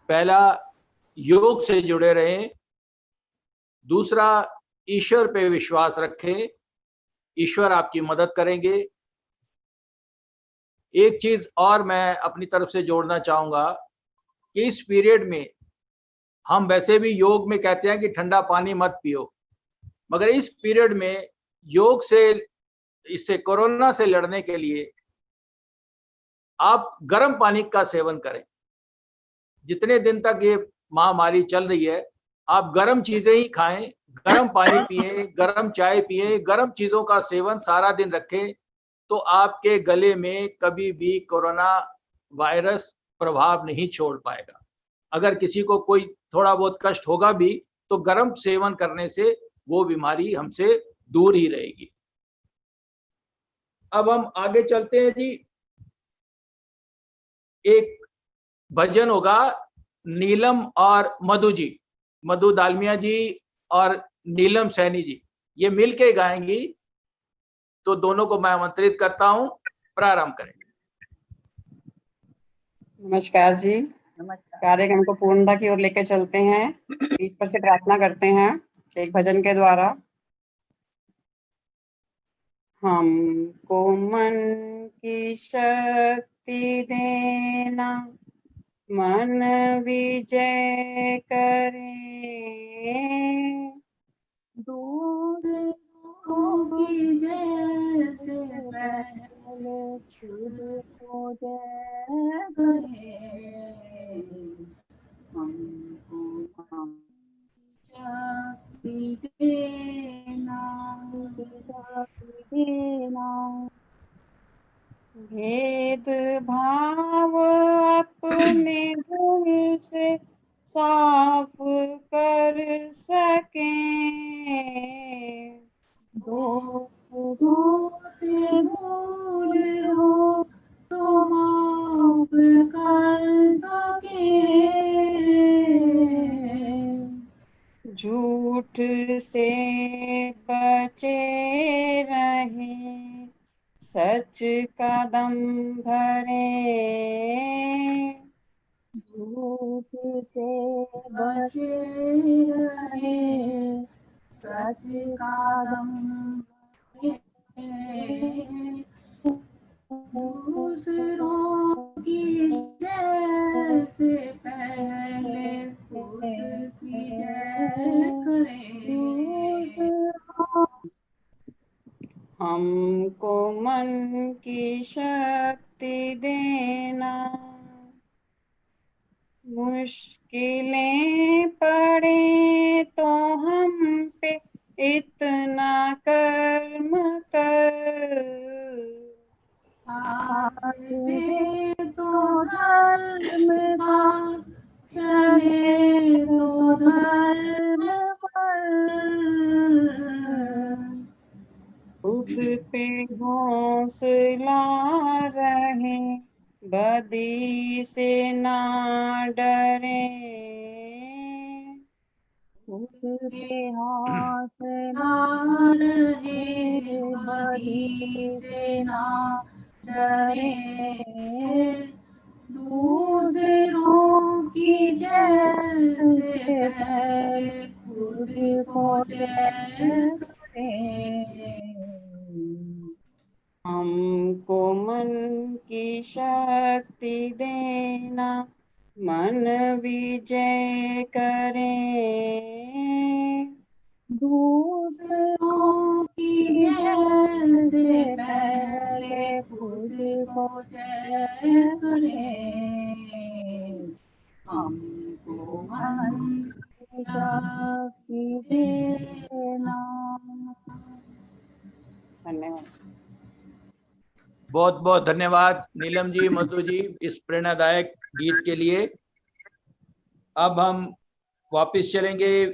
[SPEAKER 14] पहला, योग से जुड़े रहें। दूसरा, ईश्वर पे विश्वास रखें, ईश्वर आपकी मदद करेंगे। एक चीज और मैं अपनी तरफ से जोड़ना चाहूंगा कि इस पीरियड में हम वैसे भी योग में कहते हैं कि ठंडा पानी मत पियो, मगर इस पीरियड में योग से, इससे कोरोना से लड़ने के लिए आप गर्म पानी का सेवन करें। जितने दिन तक ये महामारी चल रही है, आप गर्म चीजें ही खाएं, गर्म पानी पिएं, गर्म चाय पिएं, गर्म चीजों का सेवन सारा दिन रखें, तो आपके गले में कभी भी कोरोना वायरस प्रभाव नहीं छोड़ पाएगा। अगर किसी को कोई थोड़ा बहुत कष्ट होगा भी तो गर्म सेवन करने से वो बीमारी हमसे दूर ही रहेगी। अब हम आगे चलते हैं जी। एक भजन होगा नीलम और मधु जी, मधु दालमिया जी और नीलम सैनी जी, ये मिलके गाएंगी। तो दोनों को मैं आमंत्रित करता हूं, प्रारंभ करें।
[SPEAKER 15] नमस्कार जी। कार्यक्रम को पूर्णता की ओर लेकर चलते हैं। ईश्वर से प्रार्थना करते हैं एक भजन के द्वारा। हमको मन की शक्ति देना, मन विजय करे, दूध होगी जैसे पहले खुद को जय करे। हमको शक्ति देना, भेद भाव अपने दिल से साफ कर सके, दो से भूल हो तो माफ कर सके, झूठ से रहे, सच का दम भरे,
[SPEAKER 3] झूठ से बचे रहे, सच का दम भरे, दूसरों की जय से पहले खुद की जय करें।
[SPEAKER 15] हमको मन की शक्ति देना, मुश्किलें पड़े तो हम पे इतना कर्म कर,
[SPEAKER 3] साथ दे तो धर्म का, चले तो धर्म पर,
[SPEAKER 15] खुद पे हौसला रहे, बदी से ना डरे,
[SPEAKER 3] खुद पे हौसला रहे, बदी से ना डरे, दूसरों की जय से पहले खुद को जय करें।
[SPEAKER 15] हमको मन की शक्ति देना, मन विजय करें,
[SPEAKER 3] दूसरों की जय से पहले खुद को जय करें। हमको मन की शक्ति देना।
[SPEAKER 15] धन्यवाद।
[SPEAKER 14] बहुत बहुत धन्यवाद नीलम जी, मधु जी, इस प्रेरणादायक गीत के लिए। अब हम वापस चलेंगे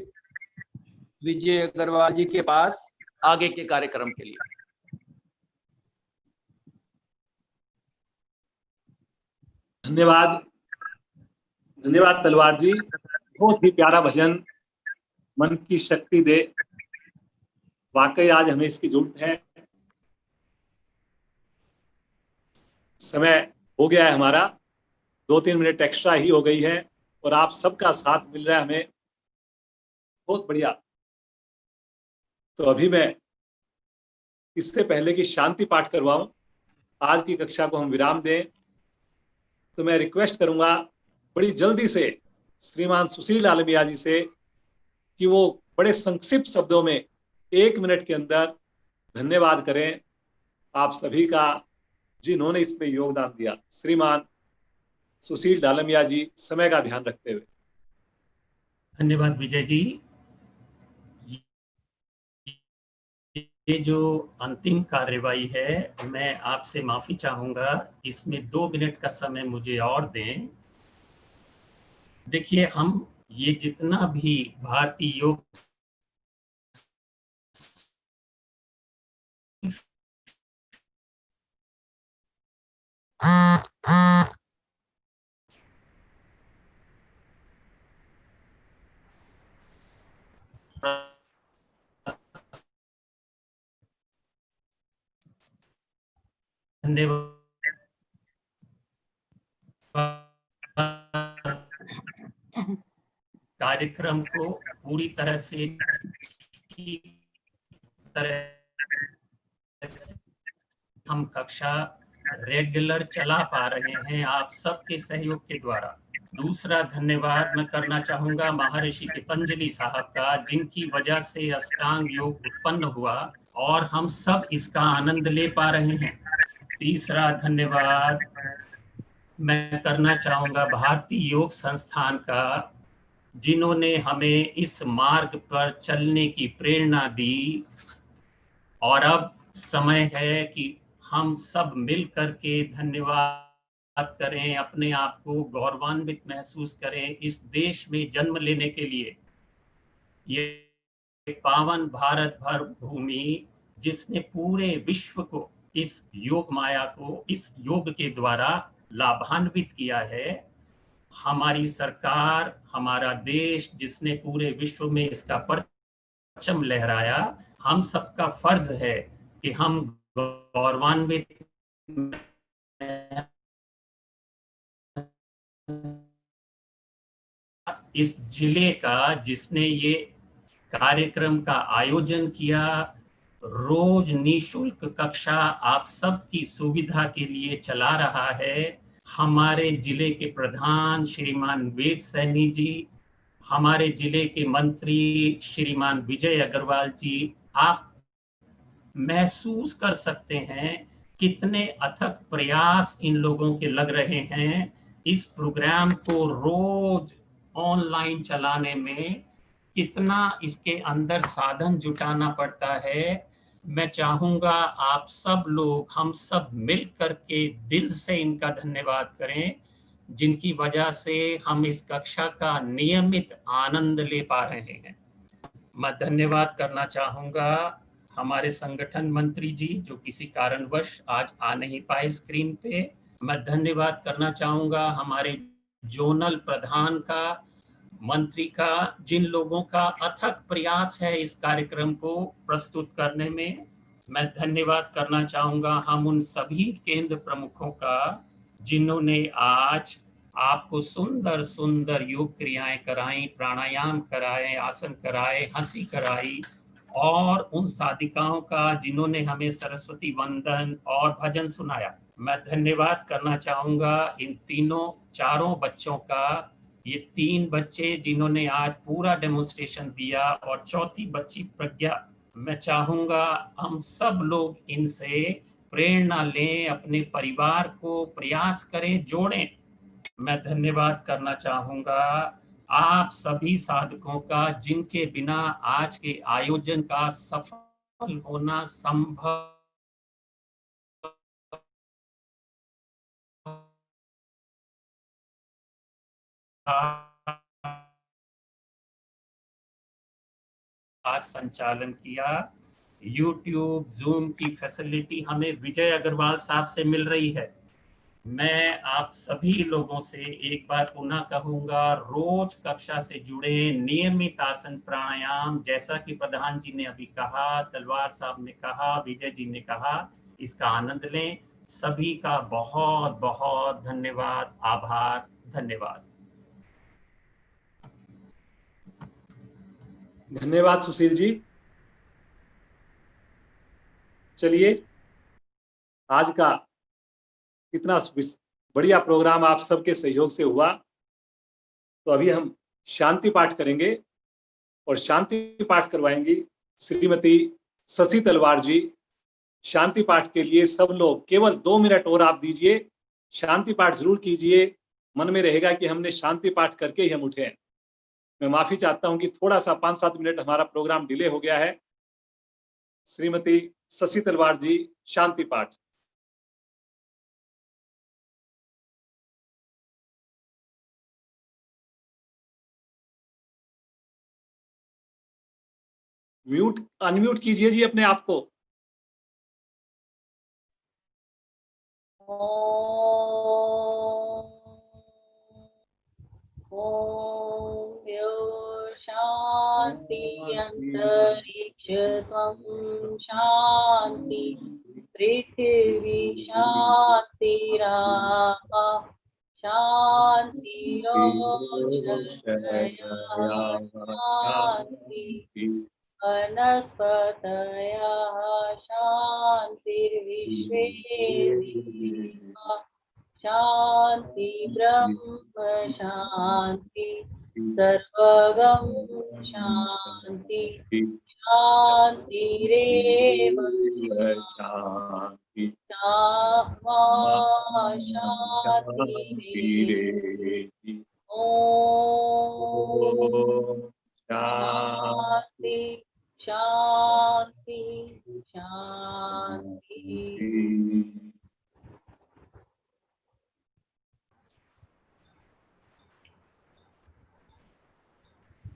[SPEAKER 14] विजय अग्रवाल जी के पास आगे के कार्यक्रम के लिए।
[SPEAKER 1] धन्यवाद, धन्यवाद तलवार जी, बहुत ही प्यारा भजन, मन की शक्ति दे। वाकई आज हमें इसकी जरूरत है। समय हो गया है हमारा, 2-3 मिनट एक्स्ट्रा ही हो गई है और आप सबका साथ मिल रहा है हमें, बहुत बढ़िया। तो अभी मैं इससे पहले कि शांति पाठ करवाऊं, आज की कक्षा को हम विराम दें, तो मैं रिक्वेस्ट करूंगा बड़ी जल्दी से श्रीमान सुशील आलमिया जी से कि वो बड़े संक्षिप्त शब्दों में 1 मिनट के अंदर धन्यवाद करें आप सभी का जिन्होंने इसमें योगदान दिया। श्रीमान सुशील डालमिया जी, समय का ध्यान रखते हुए।
[SPEAKER 5] धन्यवाद विजय जी। ये जो अंतिम कार्यवाही है, मैं आपसे माफी चाहूंगा, इसमें 2 मिनट का समय मुझे और दें। देखिए, हम ये जितना भी भारतीय योग कार्यक्रम को पूरी तरह से हम कक्षा रेगुलर चला पा रहे हैं आप सबके सहयोग के द्वारा। दूसरा धन्यवाद मैं करना चाहूंगा महर्षि पतंजलि साहब का, जिनकी वजह से अष्टांग योग उत्पन्न हुआ और हम सब इसका आनंद ले पा रहे हैं। तीसरा धन्यवाद मैं करना चाहूंगा भारतीय योग संस्थान का, जिन्होंने हमें इस मार्ग पर चलने की प्रेरणा दी। और अब समय है कि हम सब मिल करके धन्यवाद करें, अपने आप को गौरवान्वित महसूस करें इस देश में जन्म लेने के लिए। ये पावन भारत भर भूमि जिसने पूरे विश्व को इस योग माया को इस योग के द्वारा लाभान्वित किया है। हमारी सरकार, हमारा देश जिसने पूरे विश्व में इसका परचम लहराया, हम सबका फर्ज है कि हम गौरवान्वित इस जिले का, जिसने ये कार्यक्रम का आयोजन किया, रोज निशुल्क कक्षा आप सबकी सुविधा के लिए चला रहा है, हमारे जिले के प्रधान श्रीमान वेद सैनी जी, हमारे जिले के मंत्री श्रीमान विजय अग्रवाल जी, आप महसूस कर सकते हैं कितने अथक प्रयास इन लोगों के लग रहे हैं इस प्रोग्राम को रोज ऑनलाइन चलाने में, कितना इसके अंदर साधन जुटाना पड़ता है। मैं चाहूंगा आप सब लोग, हम सब मिल करके दिल से इनका धन्यवाद करें, जिनकी वजह से हम इस कक्षा का नियमित आनंद ले पा रहे हैं। मैं धन्यवाद करना चाहूंगा हमारे संगठन मंत्री जी, जो किसी कारणवश आज आ नहीं पाए स्क्रीन पे। मैं धन्यवाद करना चाहूंगा हमारे जोनल प्रधान का, मंत्री का, जिन लोगों का अथक प्रयास है इस कार्यक्रम को प्रस्तुत करने में। मैं धन्यवाद करना चाहूंगा हम उन सभी केंद्र प्रमुखों का जिन्होंने आज आपको सुंदर सुंदर योग क्रियाएं कराई, प्राणायाम कराए, आसन कराए, हंसी कराई, और उन साधिकाओं का जिन्होंने हमें सरस्वती वंदन और भजन सुनाया। मैं धन्यवाद करना चाहूंगा इन चारों बच्चों का, ये 3 बच्चे जिन्होंने आज पूरा डेमोन्स्ट्रेशन दिया, और चौथी बच्ची प्रज्ञा। मैं चाहूंगा हम सब लोग इनसे प्रेरणा लें, अपने परिवार को प्रयास करें, जोड़ें। मैं धन्यवाद करना चाहूंगा आप सभी साधकों का, जिनके बिना आज के आयोजन का सफल होना संभव आज संचालन किया। YouTube, Zoom की फैसिलिटी हमें विजय अग्रवाल साहब से मिल रही है। मैं आप सभी लोगों से एक बार पुनः कहूंगा, रोज कक्षा से जुड़े, नियमित आसन प्राणायाम, जैसा कि प्रधान जी ने अभी कहा, तलवार साहब ने कहा, विजय जी ने कहा, इसका आनंद लें। सभी का बहुत बहुत धन्यवाद, आभार, धन्यवाद।
[SPEAKER 1] धन्यवाद सुशील जी। चलिए, आज का इतना बढ़िया प्रोग्राम आप सबके सहयोग से हुआ, तो अभी हम शांति पाठ करेंगे, और शांति पाठ करवाएंगी श्रीमती शशि तलवार जी। शांति पाठ के लिए सब लोग केवल 2 मिनट और आप दीजिए, शांति पाठ जरूर कीजिए, मन में रहेगा कि हमने शांति पाठ करके ही हम उठे हैं। मैं माफी चाहता हूं कि थोड़ा सा 5-7 मिनट हमारा प्रोग्राम डिले हो गया है। श्रीमती शशि तलवार जी, शांति पाठ। अनम्यूट कीजिए जी अपने आप को।
[SPEAKER 8] शांति अंतरिक्ष त्वं शांति, पृथ्वी शांतिरापः शांति, वनस्पतयः शांतिर्विश्वे देवा शांति, ब्रह्म शांति, सर्वगं शांति, शांतिरेव शांति, आत्मा शांतिरेधि। ओम शांति शांति शांति।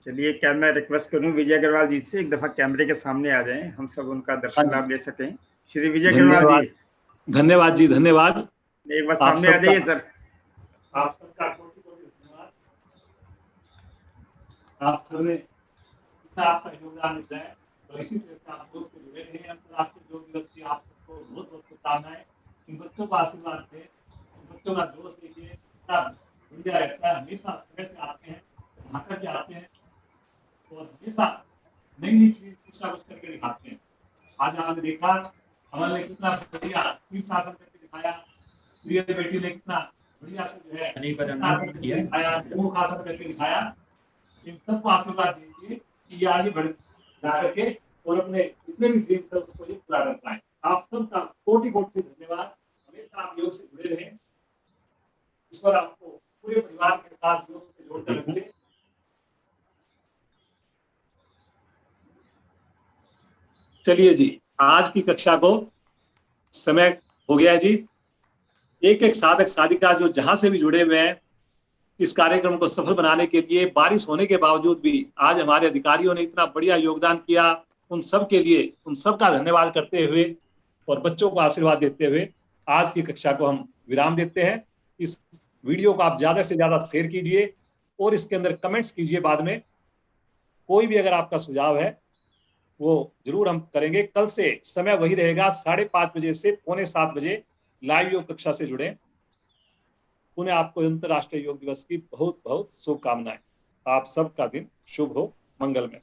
[SPEAKER 4] चलिए, क्या मैं रिक्वेस्ट करूं विजय अग्रवाल जी से एक दफा कैमरे के सामने आ जाएं, हम सब उनका दर्शन लाभ ले सकें। श्री विजय अग्रवाल जी।
[SPEAKER 1] धन्यवाद जी, धन्यवाद।
[SPEAKER 4] एक बार सामने आ जाइए सर।
[SPEAKER 1] आप सबका धन्यवाद। आप सबने आपका योगदान दिया है। तो इसी तरह से आप योग से जुड़े रहे। अंतर्राष्ट्रीय योग दिवस की आप सबको बहुत बहुत शुभकामनाएं। इन बच्चों को आशीर्वाद दें। इन बच्चों का जोश देखिए कितना बढ़िया रहता है, हमेशा समय से आते हैं, नहा के आते हैं और हमेशा नई नई चीज कुछ ना कुछ करके दिखाते हैं। आज आपने देखा अमन ने कितना बढ़िया शीर्षासन करके दिखाया, प्रिय बेटी ने कितना बढ़िया से जो है दिखाया, मुख आसन करके दिखाया। इन सबको आशीर्वाद दीजिए कि ये आगे बढ़ जा करके और अपने जितने भी ड्रीम्स है उसको ये पूरा कर पाए। आप सबका कोटि कोटि धन्यवाद। हमेशा आप योग से जुड़े रहें। इस पर आपको पूरे परिवार के साथ योग से जोड़कर रखें। चलिए जी, आज की कक्षा को समय हो गया जी। एक एक साधक साधिका जो जहां से भी जुड़े हुए हैं, इस कार्यक्रम को सफल बनाने के लिए बारिश होने के बावजूद भी आज हमारे अधिकारियों ने इतना बढ़िया योगदान किया। उन सब के लिए उन सब का धन्यवाद करते हुए और बच्चों को आशीर्वाद देते हुए आज की कक्षा को हम विराम देते हैं। इस वीडियो को आप ज्यादा से ज्यादा शेयर कीजिए और इसके अंदर कमेंट्स कीजिए। बाद में कोई भी अगर आपका सुझाव है वो जरूर हम करेंगे। कल से समय वही रहेगा, 5:30 बजे से 6:45 बजे लाइव योग कक्षा से जुड़े। पुनः आपको अंतर्राष्ट्रीय योग दिवस की बहुत बहुत शुभकामनाएं। आप सबका दिन शुभ हो, मंगलमय।